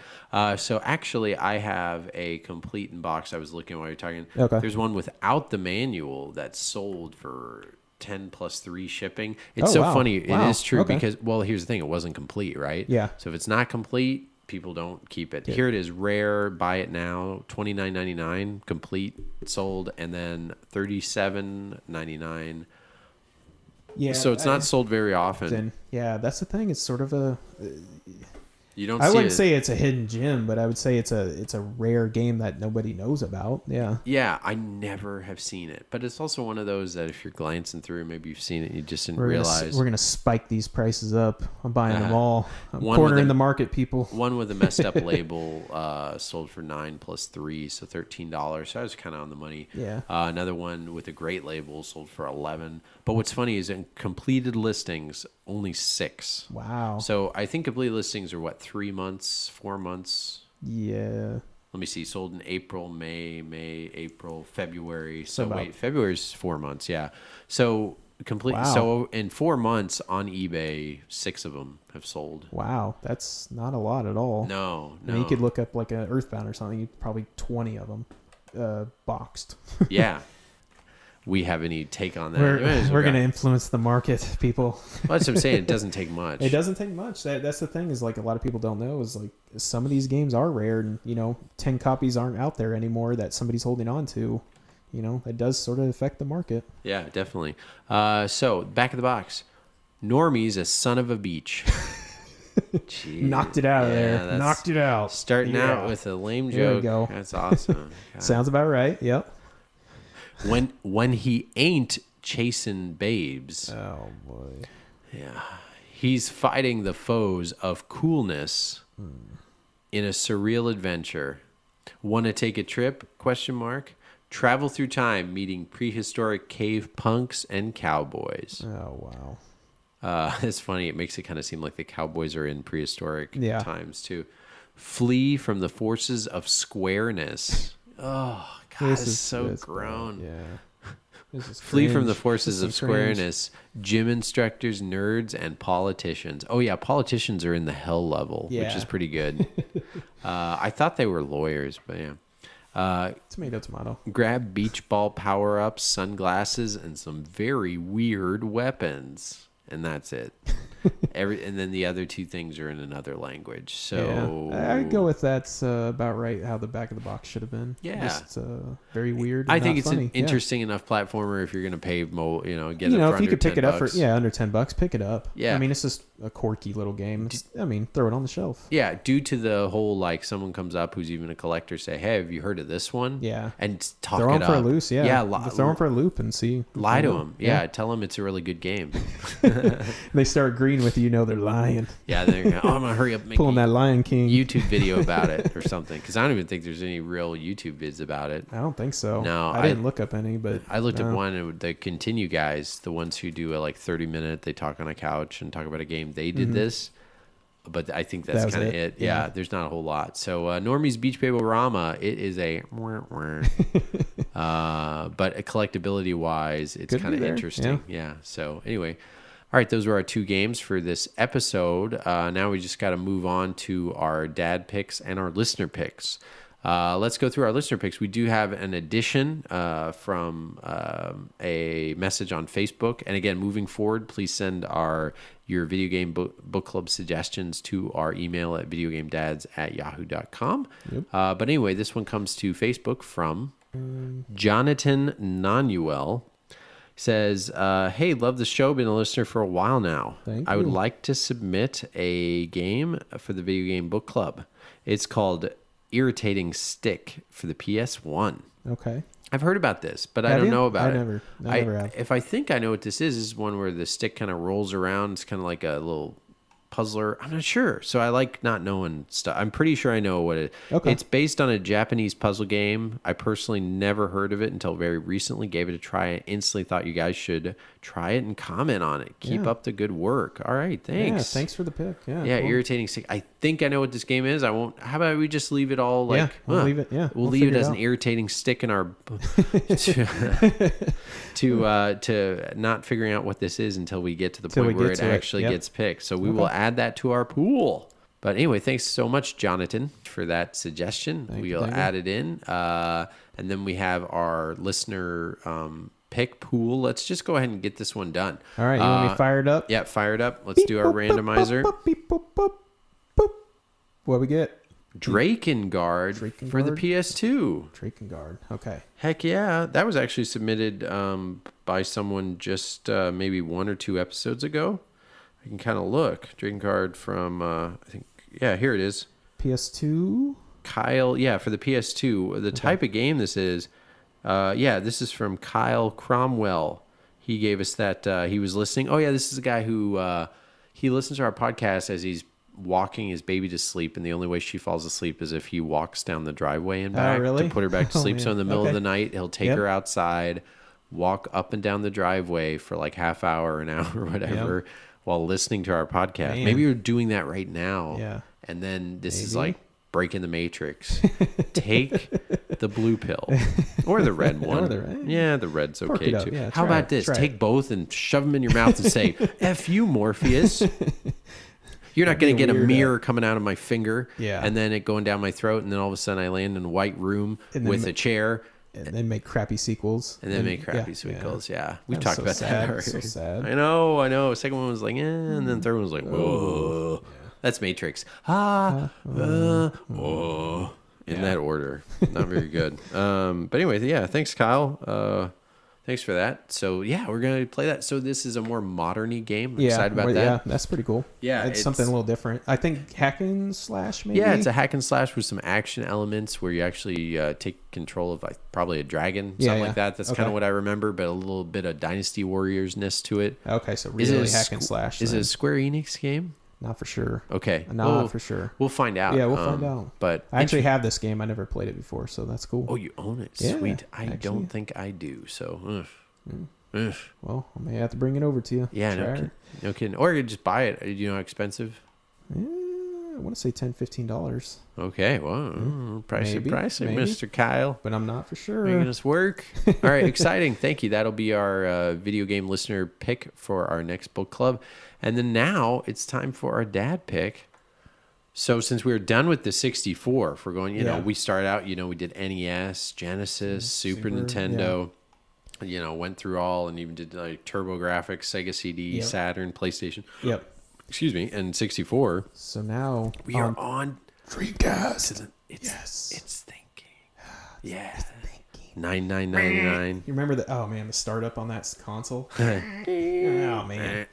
So actually, I have a complete in box. I was looking while you're talking. Okay. There's one without the manual that's sold for 10 plus 3 shipping. It's funny. Wow. It is true Okay. because, well, here's the thing. It wasn't complete, right? Yeah. So if it's not complete, people don't keep it. Yeah. Here it is, rare, buy it now, $29.99, complete, sold, and then $37.99. Yeah. So it's not sold very often. Then, yeah, that's the thing. It's sort of a. You don't. I see wouldn't it. say it's a hidden gem, but I would say it's a rare game that nobody knows about. Yeah. Yeah, I never have seen it, but it's also one of those that if you're glancing through, maybe you've seen it, you just didn't realize. We're gonna spike these prices up. I'm buying them all. I'm One cornering with the market, people. One with a messed up label sold for 9 plus 3, so $13. So I was kind of on the money. Yeah. Another one with a great label sold for 11. But what's funny is in completed listings, only 6. Wow. So I think completed listings are what, 3 months, 4 months? Yeah. Let me see. Sold in April, May, April, February. So about- wait, February's 4 months. Yeah. So complete. Wow. So in 4 months on eBay, 6 of them have sold. Wow, that's not a lot at all. No. I mean, you could look up like a Earthbound or something. Probably 20 of them boxed. Yeah. We have any take on that? We're going to influence the market, people. Well, that's what I'm saying. It doesn't take much. It doesn't take much. That's the thing is like a lot of people don't know is like some of these games are rare and, 10 copies aren't out there anymore that somebody's holding on to. It does sort of affect the market. Yeah, definitely. So, back of the box. Normie's a son of a beach. Jeez. Knocked it out of there. Knocked it out. Starting out with a lame joke. There we go. That's awesome. Sounds about right. Yep. When he ain't chasing babes. Oh, boy. Yeah. He's fighting the foes of coolness in a surreal adventure. Want to take a trip? ? Travel through time, meeting prehistoric cave punks and cowboys. Oh, wow. It's funny. It makes it kind of seem like the cowboys are in prehistoric Yeah. times, too. Flee from the forces of squareness. Oh, God, this is so grown. Yeah. This is Flee from cringe. the forces This of is cringe. squareness, gym instructors, nerds, and politicians. Oh, yeah, politicians are in the hell level, which Yeah. is pretty good. I thought they were lawyers, but yeah. Tomato, tomato. Grab beach ball power-ups, sunglasses, and some very weird weapons. And that's it. And then the other 2 things are in another language. So yeah. I'd go with that's about right how the back of the box should have been. Yeah. Just very weird. I and think not it's funny. an interesting enough platformer if you're going to pay, get it for if you could pick it up $10. for under $10, pick it up. Yeah. I mean, it's just a quirky little game. Throw it on the shelf. Yeah, due to the whole, like, someone comes up who's even a collector, say, hey, have you heard of this one? Yeah. And talk Throw it them for a up. loose. Yeah. Yeah, Throw them for a loop and see. lie to them. Yeah, tell them it's a really good game. They start agreeing with you, they're lying. Yeah, they're going, I'm going to hurry up and make Pulling that Lion King. YouTube video about it or something. Because I don't even think there's any real YouTube vids about it. I don't think so. No, I didn't look up any, but I looked at one, and the Continue guys, the ones who do a 30-minute, they talk on a couch and talk about a game. They did this, but I think that's was kind of it. it. Yeah, there's not a whole lot. So Normie's Beach Baby-Rama, it is a but collectability wise, it's Could kind be of there, interesting. Yeah. So anyway, all right, those were our 2 games for this episode. Now we just got to move on to our dad picks and our listener picks. Let's go through our listener picks. We do have an addition from a message on Facebook. And again, moving forward, please send your video game book club suggestions to our email at videogamedads@yahoo.com. Yep. But anyway, this one comes to Facebook from Jonathan Nanuel. Says, hey, love the show. Been a listener for a while now. I would like to submit a game for the Video Game Book Club. It's called Irritating Stick for the PS1. Okay. I've heard about this, but I don't know about it. I never have. If I think I know what this is one where the stick kind of rolls around. It's kind of like a little puzzler. I'm not sure. So I like not knowing stuff. I'm pretty sure I know what it is. Okay. It's based on a Japanese puzzle game. I personally never heard of it until very recently. Gave it a try. I instantly thought you guys should try it and comment on it. Keep up the good work. All right. Thanks. Yeah, thanks for the pick. Yeah. Yeah, cool. irritating stick. I think I know what this game is. I won't. How about we just leave it all like? Yeah, we'll leave it. Yeah, we'll leave it figure as out. an irritating stick in our to not figuring out what this is until we get to the point where it actually gets picked. So we will add that to our pool. But anyway, thanks so much, Jonathan, for that suggestion. We'll add it in, and then we have our listener pick pool. Let's just go ahead and get this one done. All right, you want me fired up? Yeah, fired up. Let's do our randomizer. What we get? Drakengard for the PS2. Drakengard. Okay. Heck yeah. That was actually submitted by someone just maybe 1 or 2 episodes ago. I can kind of look. Drakengard from, I think, yeah, here it is. PS2? Kyle, yeah, for the PS2. The type of game this is, this is from Kyle Cromwell. He gave us that, he was listening. Oh, yeah, this is a guy who, he listens to our podcast as he's walking his baby to sleep, and the only way she falls asleep is if he walks down the driveway and back to put her back to sleep. So in the middle of the night, he'll take her outside, walk up and down the driveway for like half hour, an hour, or whatever, while listening to our podcast. Man. Maybe you're doing that right now. Yeah. And then this is like breaking the matrix. Take the blue pill or the red one. Yeah, the red's okay too. Yeah, how about this? Take both and shove them in your mouth and say, F you, Morpheus. You're not going to get a mirror coming out of my finger and then it going down my throat, and then all of a sudden I land in a white room with a chair. And then make crappy sequels. We've talked about that already. So sad. I know. Second one was like, and then third one was like, whoa. That's Matrix. In that order. Not very good. But anyway, yeah, thanks, Kyle. Thanks for that. So, yeah, we're going to play that. So, this is a more modern-y game. I'm excited about that. Yeah, that's pretty cool. Yeah. It's something a little different. I think hack and slash, maybe? Yeah, it's a hack and slash with some action elements where you actually take control of probably a dragon, something like that. That's kind of what I remember, but a little bit of Dynasty Warriors-ness to it. Okay, so really hack and slash. Is it a Square Enix game? Not for sure. Okay. Not for sure. We'll find out. Yeah, we'll find out. But I actually have this game. I never played it before, so that's cool. Oh, you own it? Yeah, Sweet. I don't think I do, so... Well, I may have to bring it over to you. Yeah, no kidding. Or you just buy it. Do you know how expensive? Yeah, I want to say $10, $15. Okay, well, pricey, Mr. Kyle. But I'm not for sure. Making us work. All right, exciting. Thank you. That'll be our video game listener pick for our next book club. And then now it's time for our dad pick. So since we were done with the 64, if we're going, we started out, we did NES, Genesis, Super Nintendo. Went through all and even did like TurboGrafx, Sega CD, Saturn, PlayStation. Yep. Excuse me, and 64. So now we are on Dreamcast. It's thinking. Yeah. $99.99. You remember the the startup on that console? Oh man.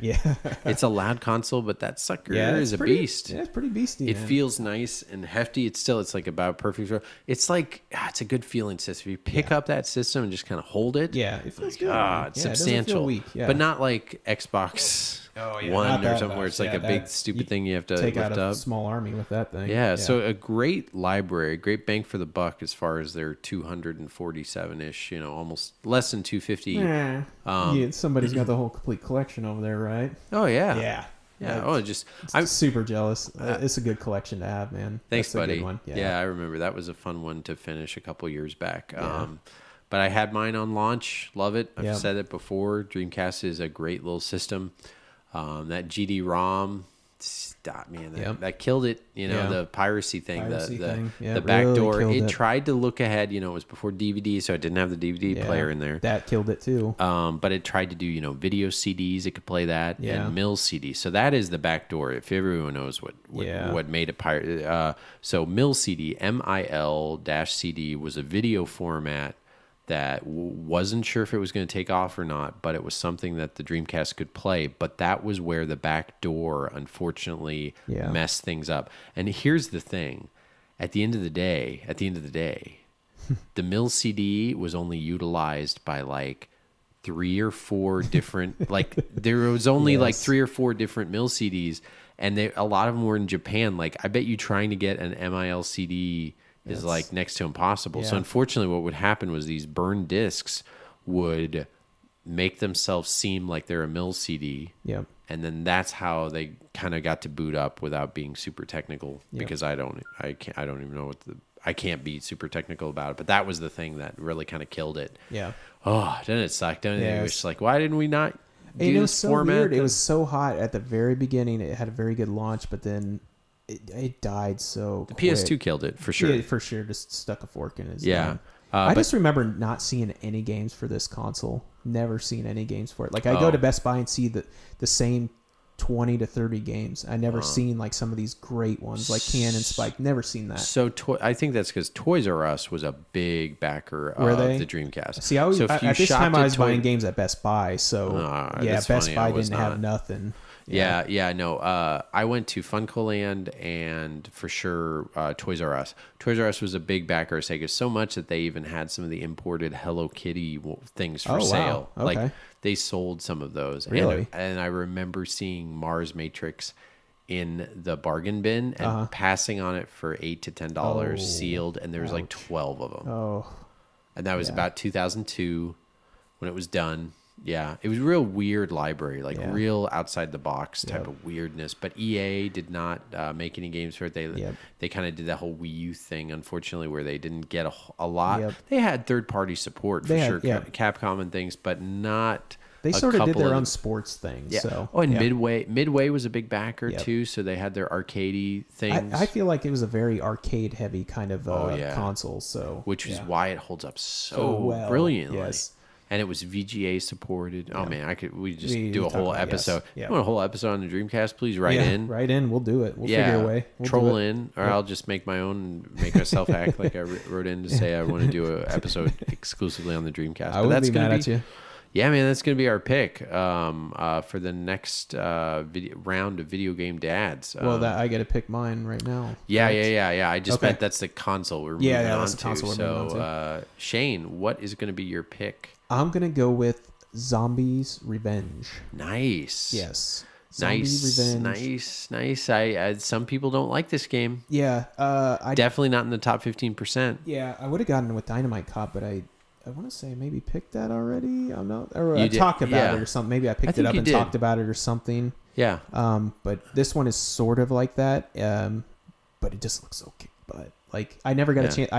Yeah. It's a loud console, but that sucker is a beast. Yeah, it's pretty beastie. It feels nice and hefty. It's like about perfect. It's like it's a good feeling system. If you pick up that system and just kind of hold it. Yeah, it feels good. It's substantial. But not like Xbox One or something where it's like a big stupid thing you have to take lift out a up. small army with that thing. Yeah, so a great library, great bang for the buck as far as their 247-ish, almost less than 250. Somebody's got the whole complete collection over there, right? Oh yeah. Yeah. Yeah. I'm super jealous. It's a good collection to have, man. Thanks, buddy. A good one. Yeah, I remember that was a fun one to finish a couple years back. But I had mine on launch. Love it. I've said it before. Dreamcast is a great little system. That GD-ROM, that killed it. The piracy thing, the back door. It tried to look ahead. It was before DVD, so it didn't have the DVD player in there. That killed it too. But it tried to do video CDs. It could play that and MIL CD. So that is the back door. If everyone knows what made it pirate. So MIL CD, MIL-CD was a video format that wasn't sure if it was going to take off or not, but it was something that the Dreamcast could play. But that was where the back door, unfortunately, messed things up. And here's the thing. At the end of the day, the MIL CD was only utilized by like 3 or 4 different, like there was only like 3 or 4 different mill CDs, and a lot of them were in Japan. Like I bet you trying to get an MIL CD is like next to impossible. So unfortunately what would happen was these burned discs would make themselves seem like they're a mill CD. Yep. And then that's how they kind of got to boot up without being super technical, because I don't even know I can't be super technical about it, but that was the thing that really kind of killed it. Yeah. Oh, didn't it suck? It was just like, why didn't we not do it was this so format? Weird. It was so hot at the very beginning. It had a very good launch, but then it died so The quick. PS2 killed it, for sure. Yeah, for sure. Just stuck a fork in his Yeah. tongue. I just remember not seeing any games for this console. Never seen any games for it. Like I go to Best Buy and see the same 20 to 30 games. I never seen like some of these great ones like Can and Spike. Never seen that. So I think that's because Toys R Us was a big backer of the Dreamcast. See, at this time I was buying games at Best Buy, so Best Buy didn't have nothing. No. I went to Funcoland and for sure Toys R Us. Toys R Us was a big backer of Sega, so much that they even had some of the imported Hello Kitty things for sale. Wow. Okay. Like they sold some of those. Really? And I remember seeing Mars Matrix in the bargain bin and passing on it for $8 to $10 sealed, and there was like 12 of them. Oh. And that was about 2002 when it was done. Yeah, it was a real weird library, like real outside the box type of weirdness. But EA did not make any games for it. They kind of did that whole Wii U thing, unfortunately, where they didn't get a lot. Yep. They had third-party support for sure, Capcom and things, but not. They sort of did their own sports thing. Yeah. So. Oh, and Midway was a big backer too, so they had their arcadey things. I feel like it was a very arcade-heavy kind of console. So, which is why it holds up so brilliantly. Yes. And it was VGA supported. Oh man, we just do a whole episode. You want a whole episode on the Dreamcast? Please write in. Write in. We'll do it. We'll figure a way. We'll troll in, or I'll just make my own. Make myself act like I wrote in to say I want to do an episode exclusively on the Dreamcast. I wouldn't be mad at you. Yeah, man, that's going to be our pick for the next round of video game dads. Well, I get to pick mine right now. Yeah. I just bet that's the console we're moving on that's the console we're moving on to. Shane, what is going to be your pick? I'm going to go with Zombies Revenge. Nice. Yes. Nice. Some people don't like this game. Yeah. Definitely not in the top 15%. Yeah, I would have gotten with Dynamite Cop, but I want to say maybe picked that already. I'm not. Or I talked about it or something. Maybe I picked it up and talked about it or something. Yeah. But this one is sort of like that. But it just looks so kick butt. Like I never got a chance.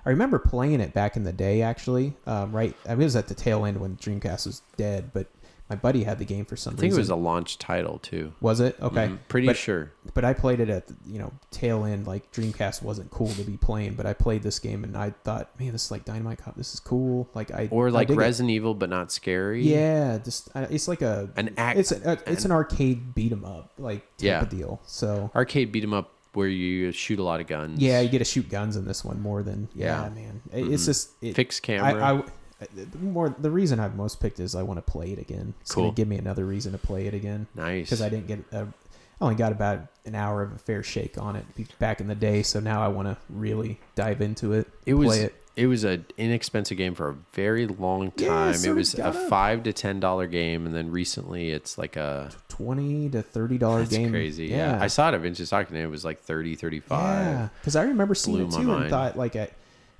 I remember playing it back in the day. Actually, right. I mean, it was at the tail end when Dreamcast was dead. But my buddy had the game for some reason. I think it was a launch title too. Was it? Okay. Pretty sure. But I played it at the tail end. Like Dreamcast wasn't cool to be playing, but I played this game and I thought, man, this is like Dynamite Cop. This is cool. Like Resident Evil, but not scary. Yeah, just it's like it's an arcade beat 'em up like type of deal. So arcade beat 'em up where you shoot a lot of guns. Yeah, you get to shoot guns in this one more than man. It's just fixed camera. The reason I've most picked is I want to play it again. It's going to give me another reason to play it again. Nice. Because I only got about an hour of a fair shake on it back in the day, so now I want to really dive into it. Play it. It was an inexpensive game for a very long time. It was a $5 to $10 game, and then recently it's like a $20 to $30 game. That's crazy. Yeah. I saw it at Vince's Talking, and it was like $30, $35. Yeah, because I remember seeing it too and thought like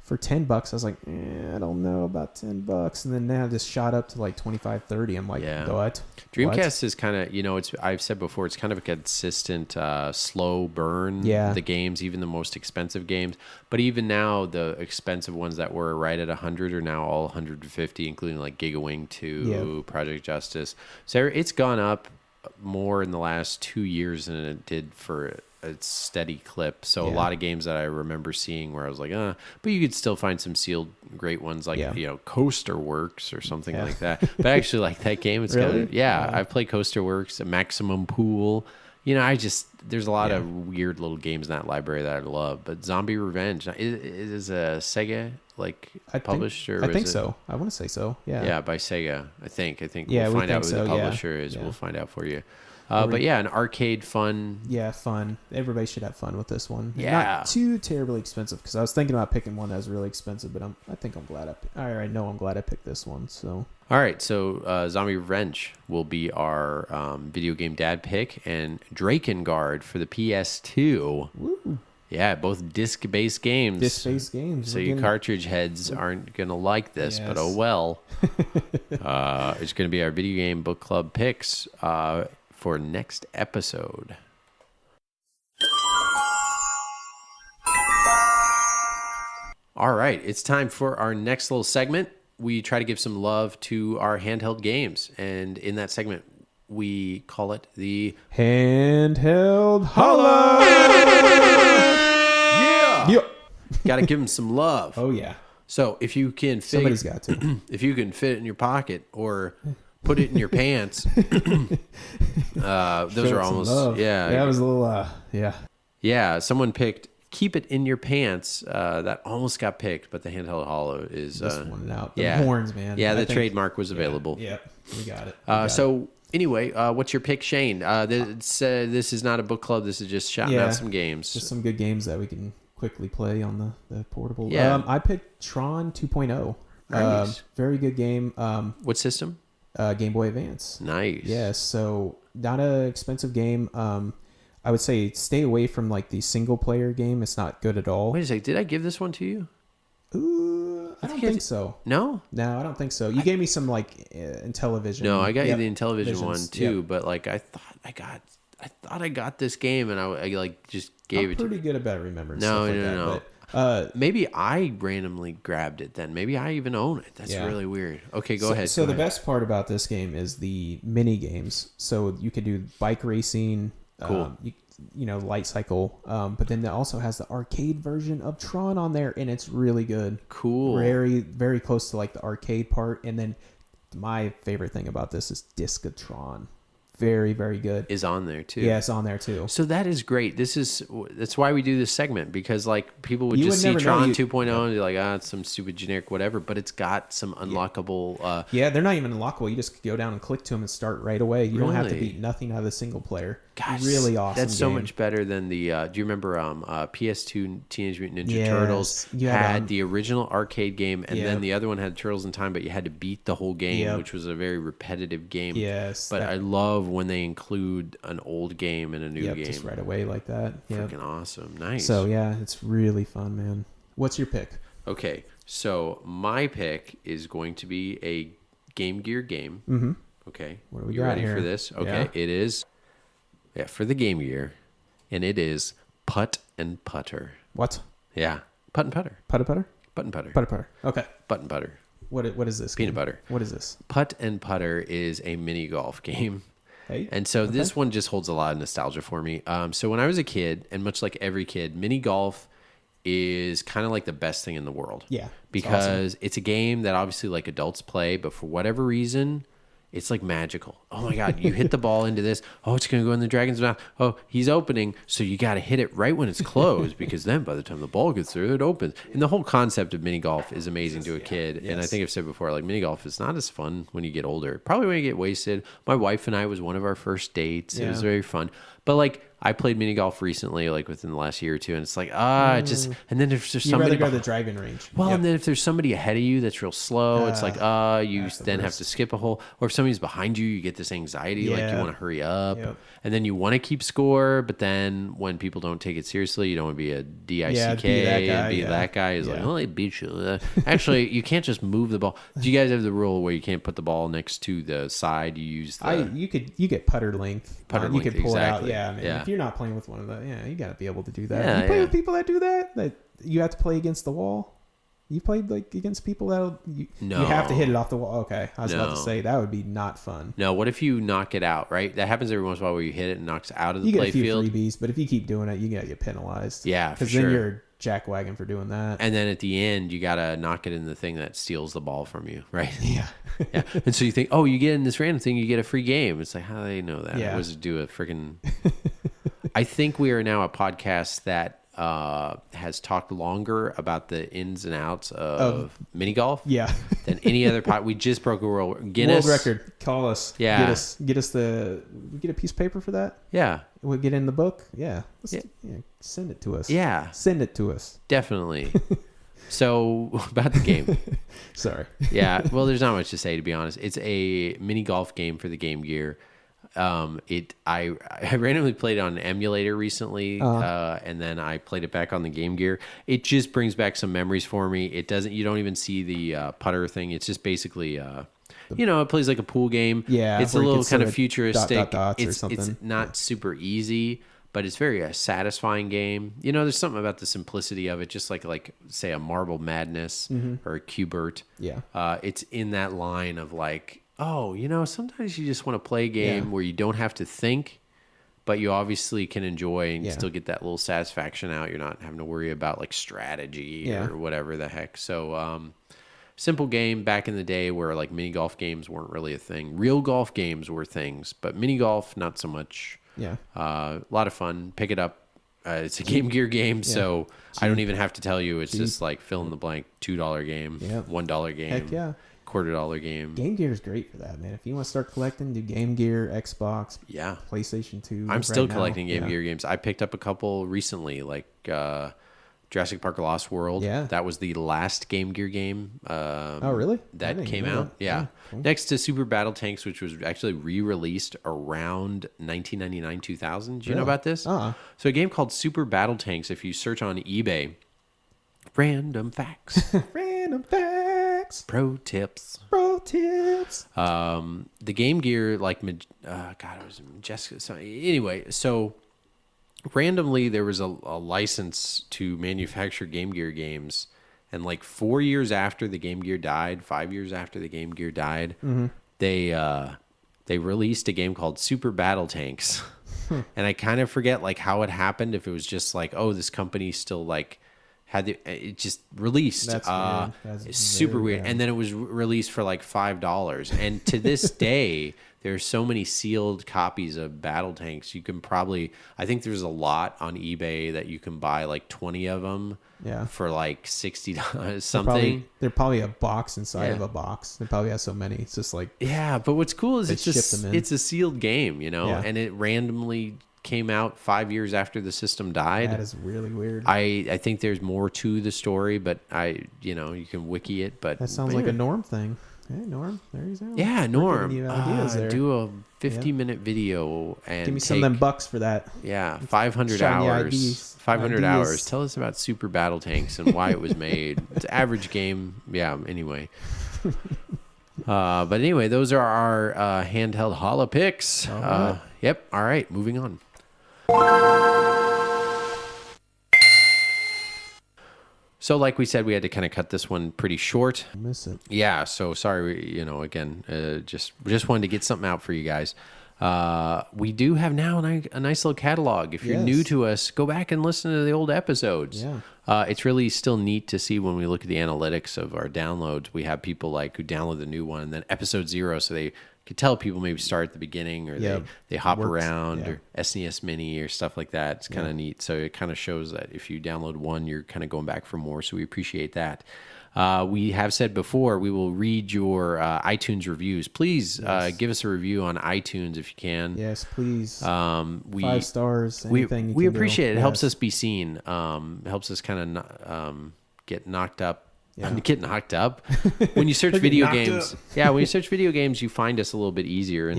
for $10, I was like, I don't know about $10. And then now this shot up to like $25, $30. I'm like, what? Dreamcast is kind of, I've said before, it's kind of a consistent, slow burn. Yeah. The games, even the most expensive games. But even now, the expensive ones that were right at 100 are now all 150, including like Gigawing 2, Project Justice. So it's gone up more in the last 2 years than it did for a steady clip. So a lot of games that I remember seeing where I was like, but you could still find some sealed great ones like, Coaster Works or something like that. But I actually like that game. It's really? I've played Coaster Works, Maximum Pool. There's a lot of weird little games in that library that I love. But Zombie Revenge is a Sega published? I think so. I want to say so. Yeah. Yeah, by Sega. I think. We'll find out who the publisher is. We'll find out for you. But yeah, an arcade fun. Yeah, fun. Everybody should have fun with this one. Yeah. Not too terribly expensive, because I was thinking about picking one that was really expensive, but I think I'm glad I know I'm glad I picked this one. So. All right, so Zombie Revenge will be our video game dad pick, and Drakengard for the PS2. Woo. Yeah, both disc-based games. Disc-based games. So you cartridge heads aren't going to like this, but oh well. It's going to be our video game book club picks for next episode. All right, it's time for our next little segment. We try to give some love to our handheld games, and in that segment, we call it the Handheld Holla! Yeah! Got to give them some love. Oh, yeah. So if you can fit, somebody's got to. If you can fit it in your pocket or put it in your pants, those are almost Yeah, that was a little yeah. Someone picked "Keep It in Your Pants." That almost got picked, but the handheld hollow is this one out. The horns, man. Yeah, the trademark was available. Yeah, we got it. Anyway, what's your pick, Shane? This is not a book club. This is just shouting out some games. Just some good games that we can quickly play on the portable. Yeah. I picked Tron 2.0. Nice. Very good game. What system? Game Boy Advance. Nice. Yeah, so not an expensive game. I would say stay away from like the single player game. It's not good at all. Wait a second. Did I give this one to you? Ooh, I don't think so. No? No, I don't think so. You gave me some like Intellivision. No, I got you the Intellivision one too, Yep. but like I thought I got this game and I like just gave it to you. Pretty good about remembering No, stuff like no, that. no. But, maybe I randomly grabbed it then. Maybe I even own it. That's really weird. Okay, go ahead. So the best part about this game is the mini games. So you could do bike racing. Cool. You know, light cycle. But then it also has the arcade version of Tron on there, and it's really good. Cool. Very, very close to like the arcade part. And then my favorite thing about this is Discatron. Very, very good. Is on there too. Yeah, it's on there too. So that is great. That's why we do this segment, because like people would just see never know. Tron 2.0 and be like, it's some stupid generic whatever, but it's got some unlockable. Yeah, they're not even unlockable. You just go down and click to them and start right away. You don't have to beat nothing out of the single player. Gosh, really awesome. That's so game. much better than the. Do you remember PS2 Teenage Mutant Ninja Turtles had the original arcade game, and then the other one had Turtles in Time, but you had to beat the whole game, which was a very repetitive game. Yes, but I love when they include an old game in a new game. Just right away like that. Freaking awesome. Nice. So yeah, it's really fun, man. What's your pick? Okay, so my pick is going to be a Game Gear game. Mm-hmm. Okay. What do we you got ready here? for this? Okay, it is for the Game Gear, and it is Putt and Putter. What? Yeah. Putt and Putter. Putter putter? Putt and Putter. Putter putter. Okay. Putt and Putter. What is this? Peanut game? butter. What is this? Putt and Putter is a mini golf game. Hey. And so this one just holds a lot of nostalgia for me. So when I was a kid, and much like every kid, mini golf is kind of like the best thing in the world. Yeah. Because it's a game that obviously like adults play, but for whatever reason, it's like magical. Oh my God, you hit the ball into this. Oh, it's going to go in the dragon's mouth. Oh, he's opening. So you got to hit it right when it's closed, because then by the time the ball gets through, it opens. And the whole concept of mini golf is amazing to a kid. And I think I've said before, like mini golf is not as fun when you get older. Probably when you get wasted. My wife and I was one of our first dates. It was very fun. But like, I played mini golf recently, like within the last year or two, and it's like, and then if there's somebody. You'd rather go to the driving range. Well, and then if there's somebody ahead of you that's real slow, it's like, you then have to skip a hole. Or if somebody's behind you, you get this anxiety, like you want to hurry up. Yep. And then you want to keep score, but then when people don't take it seriously, you don't want to be a DICK that guy is like, I beat you. Actually, you can't just move the ball. Do you guys have the rule where you can't put the ball next to the side? You use the... You get putter length. You could pull exactly. it out. Yeah, I mean, if you're not playing with one of the, you got to be able to do that. Yeah, you play with people that do that? That you have to play against the wall? You played like against people that you have to hit it off the wall. Okay, I was about to say that would be not fun. No, what if you knock it out? Right, that happens every once in a while where you hit it and knocks out of the play field. You get a few freebies, but if you keep doing it, you get penalized. Yeah, because then you're jackwagon for doing that. And then at the end, you gotta knock it in the thing that steals the ball from you, right? Yeah. Yeah. And so you think, you get in this random thing, you get a free game. It's like, how do they know that? Yeah. What does it do? A freaking. I think we are now a podcast that has talked longer about the ins and outs of mini golf Yeah. than any other we just broke a world Guinness record. Call us. Yeah. Get us we get a piece of paper for that? Yeah. We'll get in the book? Yeah. Send it to us. Yeah. Send it to us. Definitely. So about the game. Sorry. Yeah. Well, there's not much to say, to be honest. It's a mini golf game for the Game Gear. I randomly played it on an emulator recently, and then I played it back on the Game Gear. It just brings back some memories for me. You don't even see the putter thing. It's just basically, it plays like a pool game. Yeah, it's a little kind of futuristic. Dots or it's something. not super easy, but it's very satisfying game. There's something about the simplicity of it, just like say a Marble Madness or a Q*bert. Yeah. It's in that line of like, sometimes you just want to play a game where you don't have to think, but you obviously can enjoy and still get that little satisfaction out. You're not having to worry about like strategy or whatever the heck. So, simple game back in the day where like mini golf games weren't really a thing. Real golf games were things, but mini golf, not so much. Yeah. A lot of fun. Pick it up. It's a Game Gear game, so I don't even have to tell you. It's just like fill in the blank $2 game, $1 game. Heck yeah. $quarter game. Game Gear is great for that, man. If you want to start collecting, do Game Gear, Xbox, PlayStation 2. I'm still collecting Game Gear games. I picked up a couple recently, like Jurassic Park: Lost World. Yeah, that was the last Game Gear game. Oh, really? That came out. Yeah. Cool. Next to Super Battle Tanks, which was actually re-released around 1999, 2000. Did you know about this? So a game called Super Battle Tanks. If you search on eBay, random facts. Random facts. Pro tips. The Game Gear, it was Jessica. So anyway, so randomly there was a license to manufacture Game Gear games, and like 4 years after the Game Gear died, 5 years after the Game Gear died, they released a game called Super Battle Tanks, and I kind of forget like how it happened. If it was just like, oh, this company still like. It just released. That's weird. That's super weird. And then it was released for like $5. And to this day, there's so many sealed copies of Battle Tanks. You can I think there's a lot on eBay that you can buy like 20 of them for like $60 something. They're probably a box inside of a box. They probably have so many. It's just like. Yeah, but what's cool is it's a sealed game, and it randomly came out 5 years after the system died. That is really weird. I think there's more to the story, but you can wiki it. But that sounds like a Norm thing. Hey, Norm, there you go. Yeah, Norm. Do a 50-minute video and give me some of them bucks for that. Yeah, 500 hours. 500 hours. Tell us about Super Battle Tanks and why it was made. It's an average game. Yeah. Anyway. But anyway, those are our handheld holo picks. Yep. All right. Moving on. So like we said, we had to kind of cut this one pretty short. I miss it. Yeah, so sorry, again, just wanted to get something out for you guys. We do have now a nice little catalog. If you're new to us, go back and listen to the old episodes. Yeah. It's really still neat to see when we look at the analytics of our downloads. We have people who download the new one and then episode 0, so they could tell people maybe start at the beginning or they hop around or SNES Mini or stuff like that. It's kind of neat. So it kind of shows that if you download one, you're kind of going back for more. So we appreciate that. We have said before, we will read your iTunes reviews. Please give us a review on iTunes if you can. Yes, please. 5 stars. Anything we appreciate it. It helps us be seen. Helps us kind of get knocked up. Get knocked up. When you search video games, when you search video games, you find us a little bit easier. And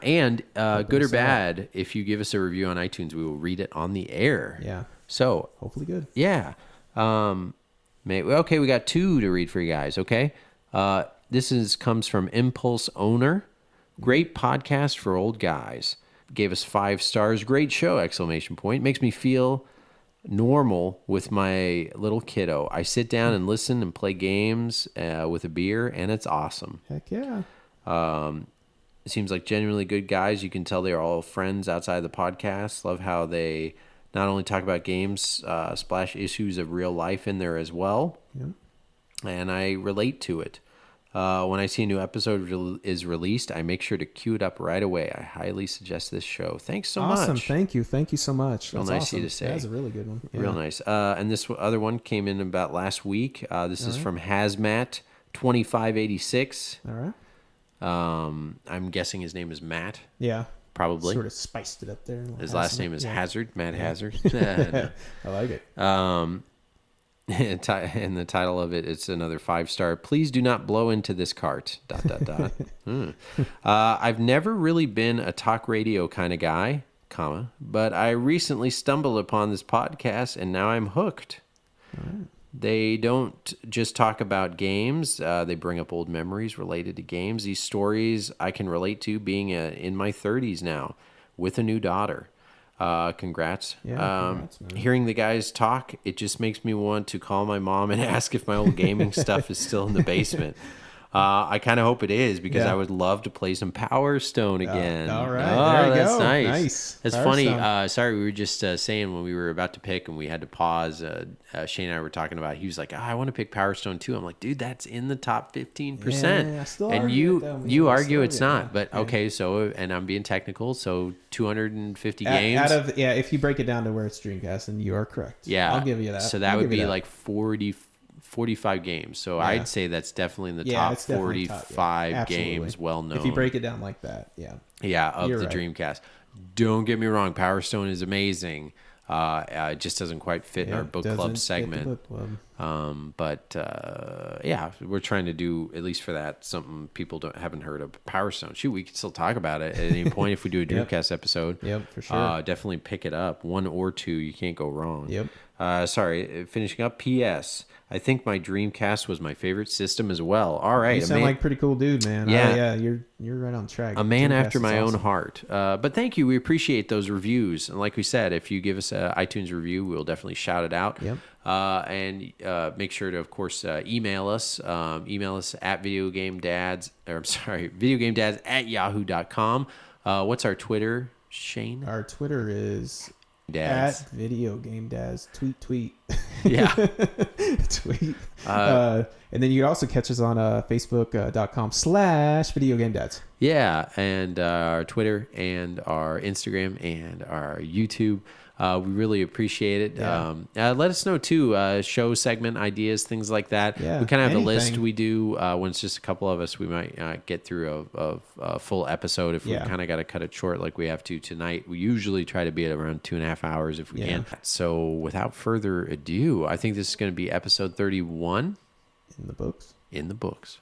and good or bad, if you give us a review on iTunes, we will read it on the air. Yeah. So hopefully good. Yeah. Okay, we got 2 to read for you guys. Okay, this comes from Impulse Owner. Great podcast for old guys. Gave us 5 stars. Great show! ! Makes me feel normal with my little kiddo. I sit down and listen and play games with a beer, and it's awesome. Heck yeah. It seems like genuinely good guys. You can tell they're all friends outside the podcast. Love how they not only talk about games, splash issues of real life in there as well. Yeah. And I relate to it. When I see a new episode is released, I make sure to queue it up right away. I highly suggest this show. Thanks so much. Awesome. Thank you so much. Real That's nice awesome. of you to say. That's a really good one. Yeah. Real nice. And this other one came in about last week. This is from Hazmat 2586. All right. I'm guessing his name is Matt. Yeah. Probably. Sort of spiced it up there. His last name is Hazard. Matt Hazard. I like it. And the title of it's another 5-star. Please do not blow into this cart. ... I've never really been a talk radio kind of guy, but I recently stumbled upon this podcast and now I'm hooked. All right. They don't just talk about games. They bring up old memories related to games. These stories I can relate to being in my 30s now with a new daughter. Congrats. Yeah, congrats, man. Hearing the guys talk, it just makes me want to call my mom and ask if my old gaming stuff is still in the basement. I kind of hope it is because I would love to play some Power Stone again. All right. Oh, there you that's go. nice. That's Power funny. Stone. Sorry, we were just saying when we were about to pick and we had to pause. Shane and I were talking about. He was like, I want to pick Power Stone too. I'm like, dude, that's in the top 15%. Yeah, I still and argue it, though, man. you I argue still it's argue it, not. yeah. But okay, so and I'm being technical. So 250 games. Out of if you break it down to where it's Dreamcast, then you are correct. Yeah, I'll give you that. So that would be like 45 games. So I'd say that's definitely in the top it's definitely 45 games well known. If you break it down like that, of You're the right. Dreamcast. Don't get me wrong, Power Stone is amazing. It just doesn't quite fit in our book club segment. But we're trying to do, at least for that, something people haven't heard of. Power Stone. Shoot, we can still talk about it at any point if we do a Dreamcast episode. Yep, for sure. Definitely pick it up. 1 or 2, you can't go wrong. Yep. Sorry, finishing up. P.S. I think my Dreamcast was my favorite system as well. All right. You sound like a pretty cool dude, man. Yeah. You're right on track. A man Dreamcast after is my own awesome. heart. But thank you. We appreciate those reviews. And like we said, if you give us an iTunes review, we'll definitely shout it out. Yep. And make sure to, of course, email us. Email us at videogamedads@yahoo.com. What's our Twitter, Shane? Our Twitter is Dads. at Video Game Dads. Tweet. Yeah. Tweet. And then you can also catch us on Facebook.com/Video Game Dads. Yeah, and our Twitter and our Instagram and our YouTube. We really appreciate it. Yeah. Let us know, too, show segment ideas, things like that. Yeah, we kind of have a list anything. we do. When it's just a couple of us, we might get through a full episode. If we kind of got to cut it short like we have to tonight, we usually try to be at around 2.5 hours if we can. So without further ado, I think this is going to be episode 31. In the books. In the books.